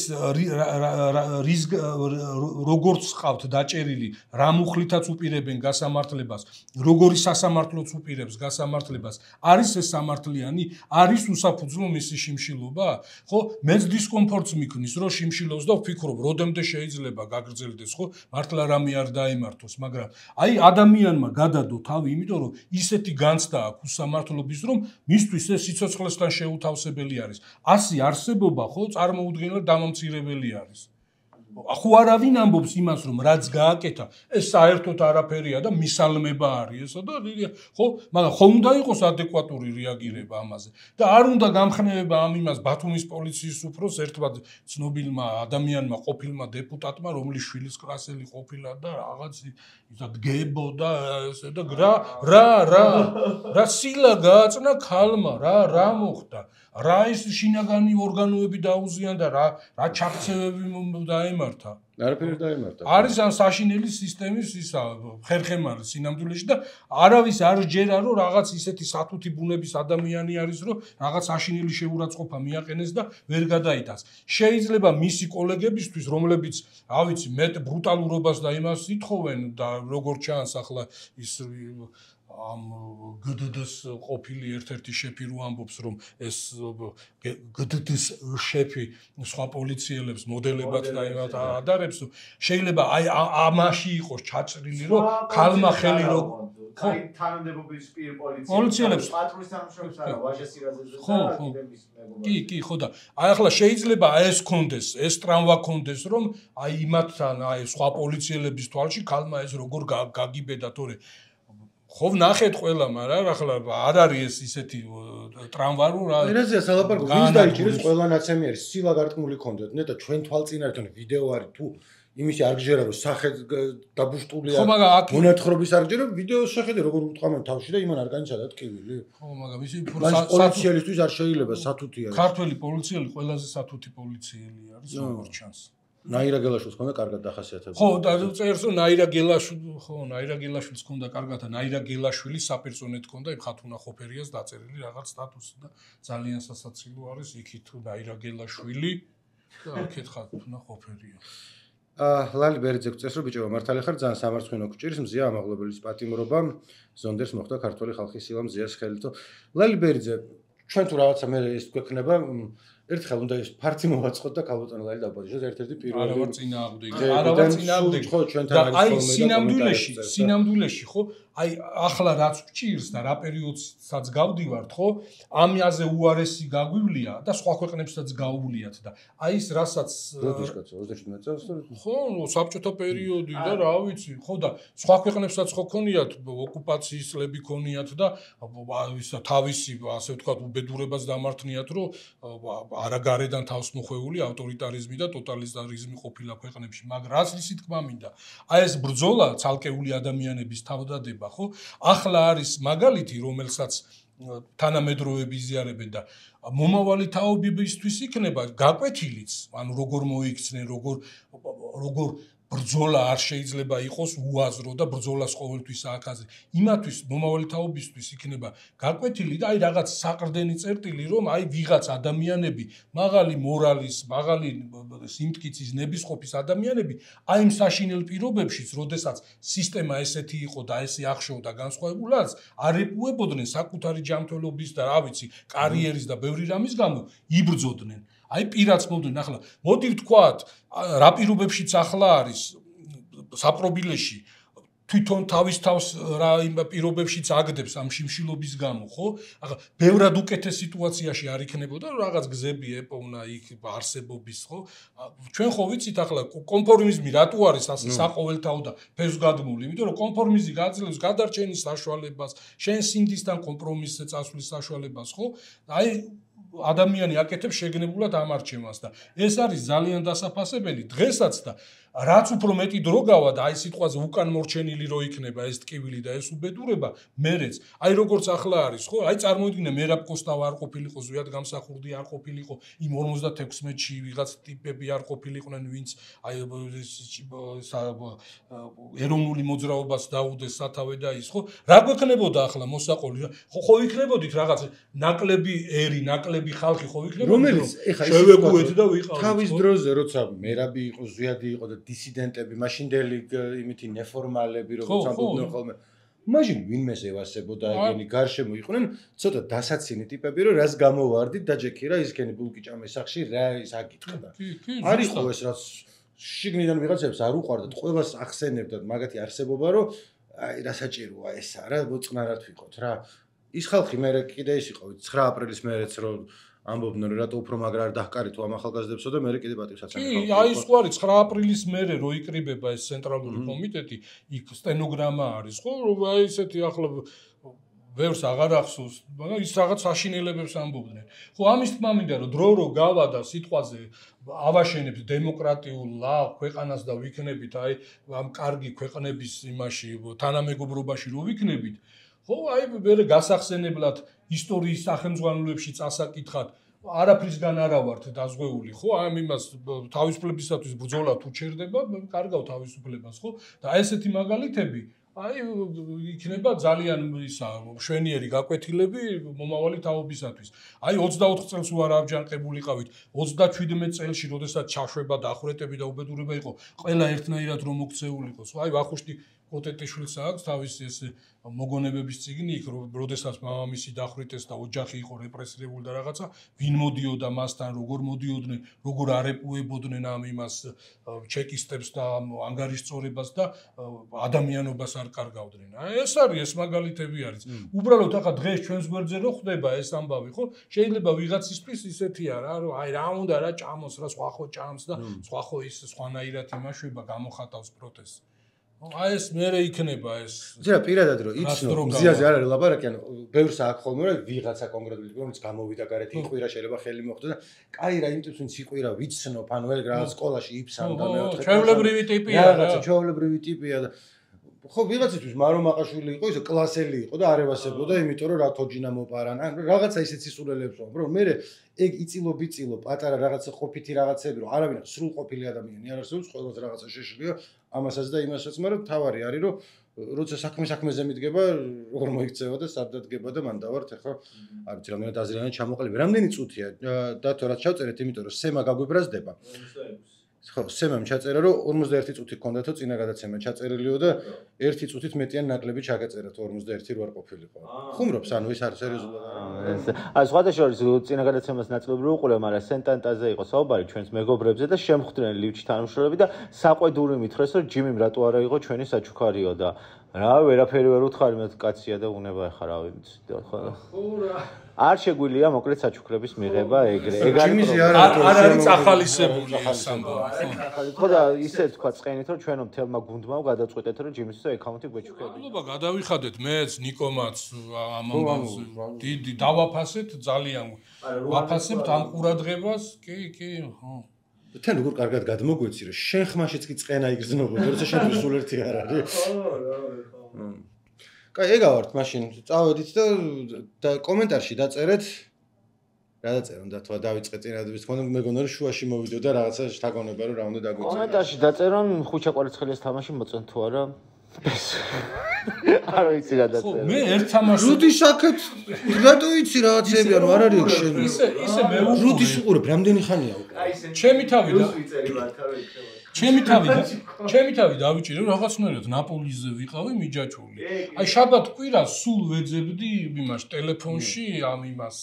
როგორც ყავთ დაჭერილი რა მუხლითაც უპირებენ გასამართლებას როგორი სასამართლოც უპირებს გასამართლებას არის ეს სამართლიანი არის უსაფუძვლო მისი შიმშილობა ხო მეც დისკომფორტს მიქნის რომ შიმშილობს და ვფიქრობ როდემდე შეიძლება გაგრძელდეს ხო მართლა რამე არ დაემართოს მაგრამ აი ადამიანმა გადადო თავი იმიტომ რომ ისეთი განცდა აქვს უსამართლობის რომ მისთვის ეს სიცოცხლესთან შეუთავსებელი არის ასე არსებობა ხო წარმოუდგენლად დამამცირებელი არის. ხო არავინ ამბობს იმას რომ რაც გააკეთა ეს საერთოდ არაფერია და მისალმება არის ესა და ხო მაგრამ ხომ უნდა იყოს ადეკვატური რეაგირება ამაზე და არ უნდა გამხნევება ამ იმას ბათუმის პოლიციის უფროს ერთმა ცნობილმა ადამიანმა ყოფილმა დეპუტატმა რომლის შვილის კლასელი ყოფილა და რაღაც ისა დგებო და ესე და რა სილა გააწნა ქალმა რა მოხდა რა ის შინაგანი ორგანოები დაუზიან და რა ჩაქცევები დაემართა არაფერი დაემართა არის ამ საშინელი სისტემის ისა ხერხემალი სინამდვილეში და არავის არ ჯერა რომ რაღაც ისეთი სათუთი ბუნების ადამიანი არის რომ რაღაც საშინელი შეურაცხყოფა მიაყენეს და ვერ გადაიტანს შეიძლება მისი კოლეგებისთვის რომლებიც რა ვიცი მეტ ბრუტალურობას და იმას ითხოვენ და როგორ ჩანს ახლა ის ამ გდდ-ს ყოფილი ერთ-ერთი შეფი რო ამბობს რომ ეს გდდ-ს შეფი სხვა პოლიციელებს მოდელებად და იმათ ადარებს შეიძლება აი ამაში იყოს ჩაწრილი რომ ქალმა ხელი რო ხო თანამდებობის პოლიციელებს პატრულის თანამშრომლებს არა ვაჟა სირაძეზე და კი ხო და აი ახლა შეიძლება ეს კონდეს ეს ტრამვა კონდეს რომ აი იმათთან აი სხვა პოლიციელების თვალში ქალმა ეს როგორ გაგიბედა თორე ხო ნახეთ ყველა მაგრამ ახლა არ არის ეს ისეთი ტრამვარო რა ერაზეა სალაპარაკო ვინც დაიჭირეს ყველა ნაცემი არის სილა გარკმული კონდეთ ნეტა ჩვენ თვალწინართან ვიდეო არის თუ იმისი არ გჯერა რომ სახე დაბუშტულია მონათხრობის არ გჯერა ვიდეოს შეხედე როგორ უთყამენ თავში და იმან არ განიცადა ტკივილი ხო მაგრამ ისი პოლიციელისთვის არ შეიძლება სათუთი არის ქართველი პოლიციელი ყველაზე სათუთი პოლიციელი არის როგორც ჩანს ნაირა გელაშვილს ქონდა კარგად დახასიათებული. ხო, და წერს რომ ნაირა გელაშვილს ქონდა კარგად და ნაირა გელაშვილი საპერსონეთ ქონდა იმ ხათუნა ხოფერიას დაწერილი რაღაც სტატუსი და ძალიან სასაცილო არის იქით ნაირა გელაშვილი და აქეთ ხათუნა ხოფერია. ლალი ბერიძე გწეს რომ ბიჭო მართალი ხარ ძალიან სამარცხვინო გჭირს მზია ამაღლებელის პატიმრობა ზონდერს მოხდა ქართული ხალხის სილა მზიას ხელითო. ლალი ბერიძე ჩვენ თუ რაღაცა მე ეს გვექნება ერთხელ უნდა ის ფართი მოვაწყოთ და ქალბატონ ლალი დაბაჯოს ერთ-ერთი პირველი არავარ წინააღმდეგი ხო ჩვენთან არის სინამდვილეში ხო აი ახლა რაც გჭირს და რა პერიოდსაც გავდივართ ხო ამაზე უარესი გაგვივლია და სხვა ქვეყნებსაც გაუვლიათ და აი ეს რასაც 27 წელს ხო საბჭოთა პერიოდი და რა ვიცი ხო და სხვა ქვეყნებსაც ხო ქონიათ ოკუპაციის წლები ქონიათ და ისა თავისი ასე ვთქვათ უბედურებას დამართნიათ რომ არა გარედან თავს მოხვეული ავტორიტარიზმი და ტოტალიტარიზმი ყოფილა ქვეყნებში, მაგრამ რაც ისიც თქმა მინდა. აი ეს ბრძოლა ცალკეული ადამიანების თავდადება, ხო? ახლა არის მაგალითი, რომელსაც თანამედროვეები იზიარებენ და მომავალი თაობებისთვის იქნება გაკვეთილიც, ანუ როგორ მოიქცნენ, როგორ ბრძოლა არ შეიძლება იყოს უაზრო და ბრძოლას ყოველთვის აკაზე. იმათვის მომავალი თაობისთვის იქნება გაკვეთილი და აი რაღაც საყრდენი წერტილი, რომ აი ვიღაც ადამიანები, მაღალი მორალის, მაღალი სიმტკიცის, ნებისყოფის ადამიანები, აი იმ საშინელ პირობებშიც, როდესაც სისტემა ესეთი იყო და ესე ახშობდა განსხვავებულად, არ ეპუებოდნენ საკუთარი ჯანმრთელობის და რა ვიცი, კარიერის და ბევრი რამის გამო იბრძოდნენ. აი პირაც მომდნენ ახლა მოდი ვთქვათ რა პირობებშიც ახლა არის საპრობილეში თვითონ თავის თავს რა იმ პირობებშიც აგდებს ამ შიმშილობის გამო ხო ახლა ბევრად უკეთეს სიტუაციაში არ იქნებოდა რაღაც გზები ეპოვნა იქ არსებობის ხო ჩვენ ხო ვიცით ახლა კონფორმიზმი რატო არის ასე საყოველთაო და ფესვგადგმული იმიტომ რომ კონფორმიზმი გაძლევს გადარჩენის საშუალებას შენ სინდისთან კომპრომისზე წასვლის საშუალებას ხო აი ადამიანი აკეთებს შეგნებულად ამ არჩევანს და ეს არის ძალიან დასაფასებელი დღესაც და რაც უფრო მეტი დრო გავა და აი სიტყვაზე უკან მორჩენილი რო იქნება ეს ტკივილი და ეს უბედურება მერეც აი როგორც ახლა არის ხო აი წარმოიდგინე მერაბ კოსტავა არ ყოფილიყო ზვიად გამსახურდი არ ყოფილიყო იმ 56-ში ვიღაც ტიპები არ ყოფილიყვნენ ვინც აი ეროვნული მოძრაობას დაუდეს სათავე და ის ხო რა გვექნებოდა ახლა მოსაყოლი ხო იქნებოდით რაღაც ნაკლები ერი ნაკლები ხალხი ხო იქნებოდა რომელიც ეხა შევეგუეთ და ვიყავით თავის დროზე როცა მერაბი იყო ზვიადი იყო და დისიდენტები, მაშინდელი იმითი ნეფორმალები, როგორც ამბობდნენ ხოლმე. მაშინ ვინმეს ევასებოდა ეგენი გარშემო იყვნენ, ცოტა დასაცინი ტიპები, რომ რას გამოვარდით და ჯექი რა ისქენი ბულკიჭამე სახში რა ის აკითხდა. არის ხო ეს რაც შიგნიდან ვიღაცებს არ უყვარდათ, ყველას ახსენებდათ მაგათი არსებობა, რომ აი რა საჭიროა ესა, რა მოწყნარად ვიყოთ რა. ის ხალხი მე კიდე ის იყო 9 აპრილის მერეც რომ ამბობდნენ რომ რატო უფრო მაგრა არ დაჰკარით ამ ახალგაზრდებსო და მე კიდე პატივსაცემი ხალხი. კი, აი სხვა 9 აპრილის მერე რო იკრიბება ეს ცენტრალური კომიტეტი, იქ სტენოგრამა არის, ხო, რომ აი ესეთი ახლა ვერს აღარ ახსოვს, მაგრამ ის რაღაც საშინელებებს ამბობდნენ. ხო, ამის თქმა მინდა რომ დრო რო გავა და სიტყვაზე ავაშენებს დემოკრატიულ ქვეყანას და ვიქნებით აი ამ კარგი ქვეყნების იმაში თანამეგობრობაში რო ვიქნებით ხო, აი მე გასახსენებლად ისტორიის სახელმძღვანელოებში წასაკითხად არაფრისგან არა ვართ დაზღვეული, ხო? ამ იმას თავისუფლებისათვის ბრძოლა თუ ჩერდება, კარგავ თავისუფლებას, ხო? და ესეთი მაგალითები, აი იქნება ძალიან ისა მშვენიერი გაკვეთილები მომავალი თაობისათვის. აი 24 წელს ვარ ამჯანყებულიყავით, 37 წელში, როდესაც ჩაშვება და ახურეტები და უბედურება იყო, ყველა ერთნაირად რომ მოქცეულიყო. აი ვახუშტი კოტეტიშვილს აქვს თავისი ეს მოგონებების წიგნი იქ როდესაც მამამისი დახვრიტეს და ოჯახი იყო რეპრესირებული და რაღაცა ვინ მოდიოდა მასთან როგორ მოდიოდნენ როგორ არეპუებოდნენ ამ იმას ჩეკისტებს და ანგარიშწორებას და ადამიანობას არ კარგავდნენ ეს არის ეს მაგალითები არის უბრალოდ ახლა დღეს ჩვენს გვერდზე რო ხდება ეს ამბავი ხო შეიძლება ვიღაცისთვის ისეთია რა რომ აი რა უნდა რა ჭამოს რა სხვა ხო ჭამს და სხვა ხო ის სხვანაირად იმაშვება გამოხატავს პროტესტს აი ეს მერე იქნება ეს ზეა პირადად რომ იცნო ზიაზე არ არის ლაპარაკი ანუ ბევრს აქ ხოლმე რომ ვიღაცა კონკრეტული რომელიც გამოვიდა გარეთ იყვირა შეიძლება ხელი მოხდა და კაი რა იმიტომ ვინც იყვირა ვიცნობ ანუ ეგ რა სკოლაში იფსამდა მეოთხე ჩვეულებრივი ტიპია რაღაცა ჩვეულებრივი ტიპია და ხო ვიღაცისთვის მარო მაყაშვილი იყო ისე კლასელი იყო და არ ევასებოდა იმიტომ რომ რა თოჯინა მოპარან ან რაღაცა ისეთ სისულელებს რომ მე ეგ იწილო პატარა რაღაცა ყოფითი რაღაცები რომ არავინ სრულ ყოფილი ადამიანი არ არსებობს ყველას რაღაცა შეშლია ამასაც და იმასაც მაგრამ თავარი არის რომ როცა საქმეზე მიდგება როგორ მოიქცევა და სად დადგება და მან დავართ ახლა არ ვიცი რამდენად აზრიანად ჩამოყალიბე რამდენი წუთია და თუ რაც ჩავწერეთ იმიტომ რომ სემა გაგვიბრაზდება ხო, სემამ ჩაწერა რომ 51 წუთი გქონდათო წინა გადაცემა ჩაწერილიო და 1 წუთით მეტიან ნაკლები ჩაგეწერათ 51 რო არ ყოფილიყო. ხუმრობს ანუ ეს არის სერიოზულად არა. აი სხვადასხვა წინა გადაცემას ნაწილობრივ უყურე, მაგრამ სენტანტაზე იყო საუბარი ჩვენს მეგობრებზე და შემხვდნენ ლივჩი თანამშრომლები და საყვედური მითხრეს რომ ჯიმიმ რატო არა იყო ჩვენი საჩუქარიო და რა ვერაფერი ვერ უთხარი მე კაცია და უნება ახლა რა ვიცი ხო რა არ შეგვილია მოკლედ საჩუქრების მიღება ეგრე ეგ არ არის ახალისებული ეს ამბავი ხო და ისე თქვა წენით რომ ჩვენო მთელმა გუნდმა გადაწყვეტეთ რომ ჯიმის აკაუნტი გვეჩუქებია მადლობა გადავიხადეთ მეც ნიკომაც ამ ამბავს დიდი დავაფასეთ ძალიან ვაფასებთ ამ ყურადღებას კი ხო თან როგორ კარგად გადმოგვეცი რომ შენ ხმაშიც კი წენა იგრძნობოდა როცა შენ სულ ერთი არ არის ხო კაი ეგავართ მაშინ წავედით და კომენტარში დაწერეთ რა დაწერონ და თქვა დავიწყე წინადების თქმა უნდა მეგონა რომ შუაში მოვიდო და რაღაცა შთაგონება რომ რა უნდა დაგვიწერო კომენტარში დაწერონ ხუჩა კვარცხელიას თამაში მოწონ თუ არა არ ვიცი რა დაწერა. მე ერთ თამაშს რუდი საკეთ რატო იცი რაღაცები ანუ არ არის შენ. ისე მე რუდის უყურებ რამდენი ხანია უკვე. ჩემი თავი და ჩემი თავი დავიჭირე რაღაცნაირად ნაპოლიზე ვიყავი მიჯაჭვული. აი შაბათ კვირას სულ ვეძებდი იმას ტელეფონში ამ იმას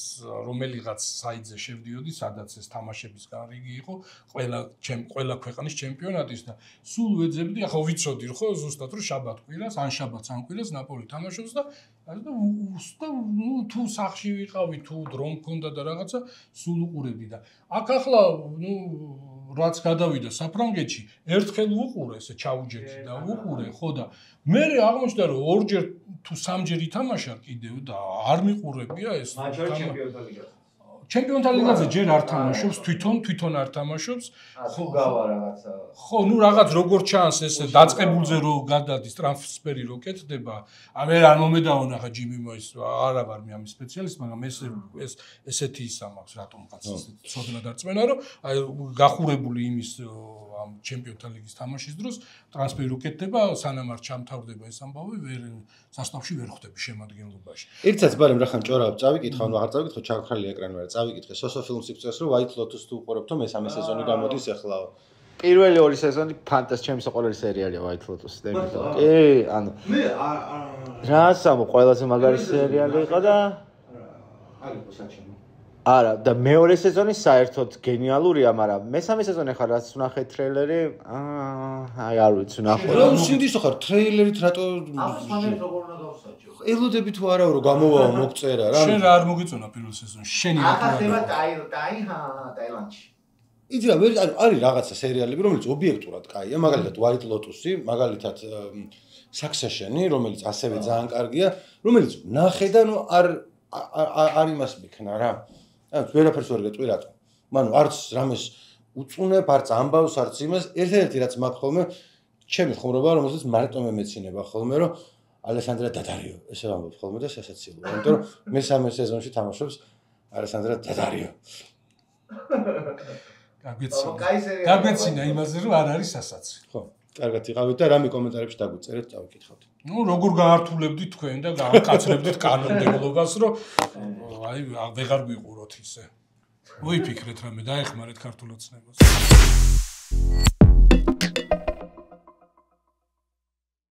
რომელიღაც საიტზე შევდიოდი სადაც ეს თამაშების გარიგი იყო ყველა ქვეყნის ჩემპიონატის და სულ ვეძებდი ახლა ვიცოდი ხო ზუსტად რომ შაბათ კვირას ან შაბათს ან კვირას ნაპოლი თამაშობს და ნუ თუ სახში ვიყავი თუ დრო მქონდა და რაღაცა სულ უყურებდი და აქ ახლა ნუ რაც გადავიდა საფრანგეთში ერთხელ ვუყურე ესე ჩაუჯექი და ვუყურე ხო და მე აღმოჩნდა რომ ორჯერ თუ სამჯერ ითამაშა კიდევ და არ მიყურებია ეს ჩემპიონთა ლიგაზე ჯერ არ თამაშობს, თვითონ არ თამაშობს. ხო, გავა რაღაცა. ხო, ნუ რაღაც როგორ ჩანს ეს დაწყებულზე რო გადადის ტრანსფერი რო კეთდება, მე არ მომედაო ნახა ჯიმი მოის, არა ვარ მე ამის სპეციალისტი, მაგრამ ეს ესეთი ისა მაქვს რატომ კაც ცოდნა დარწმენა, რომ აი გახურებული იმის ამ ჩემპიონთა ლიგის თამაშის დროს ტრანსფერი რო კეთდება, სანამ არ ჩამთავრდება ეს ამბავი, სასწავლში ვერ ხვდები შემადგენლობაში. ერთსაც ბარემ რახან ჭორავ წავიკითხა, ანუ აღარ წავიკითხო, ჩაქრალი ეკრანი ვარ, წავიკითხე სოსო ფილმს იწევს, რომ White Lotus თუ უყურებთ, მესამე სეზონი გამოდის ახლა. პირველი ორი სეზონი ფანტასტიკი ჩემი საყვარელი სერიალია White Lotus დებიტო. კი, ანუ მე რა სამო ყველაზე მაგარი სერიალი იყო და არის პოსაჩემო. არა, და მეორე სეზონი საერთოდ გენიალურია, მაგრამ მესამე სეზონი ხარ რაც ვნახე ტრეილერი, აი არ ვიცი ვნახე. რა უსინდისო ხარ ტრეილერით რატო ასმანებს როგორ უნდა გავსაჯო? ელოდები თუ არა რომ გამოვაო მოგწერა რა. შენ რა არ მოგიწონა პირველ სეზონში? შენი რა ახლა ტაილანდში. იცი რა, არის რაღაცა სერიალები, რომელიც ობიექტურად კაია, მაგალითად White Lotus-ი, მაგალითად Succession-ი, რომელიც ასევე ძალიან კარგია, რომელიც ნახე და ნუ არ იმას მიქნა რა. ანუ ვერაფერს ვერ გეტყვი რატო. მანუ არც რამეს უწუნებ, არც ამბავს, არც იმას, ერთ-ერთი რაც მაქვს ხოლმე, ჩემი ხუმრობა, რომელსაც მარტო მე მეცინება ხოლმე, რომ ალესანდრა დადარიო, ესე ვამბობ ხოლმე და სასაცილოა. იმიტომ რომ მესამე სეზონში თამაშობს ალესანდრა დადარიო. გაგვეცინა იმაზე, რომ არ არის სასაცი. ხო, კარგად იყავით და რამე კომენტარებში დაგვიწერეთ, წავიკითხავთ. ნუ როგორ გაართულებდით თქვენ და გააკაცრებდით კანონმდებლობას, რომ აი ვეღარ გვიყუროთ ისე. ვიფიქრეთ რამე, დაეხმარეთ ქართულ ოცნებას.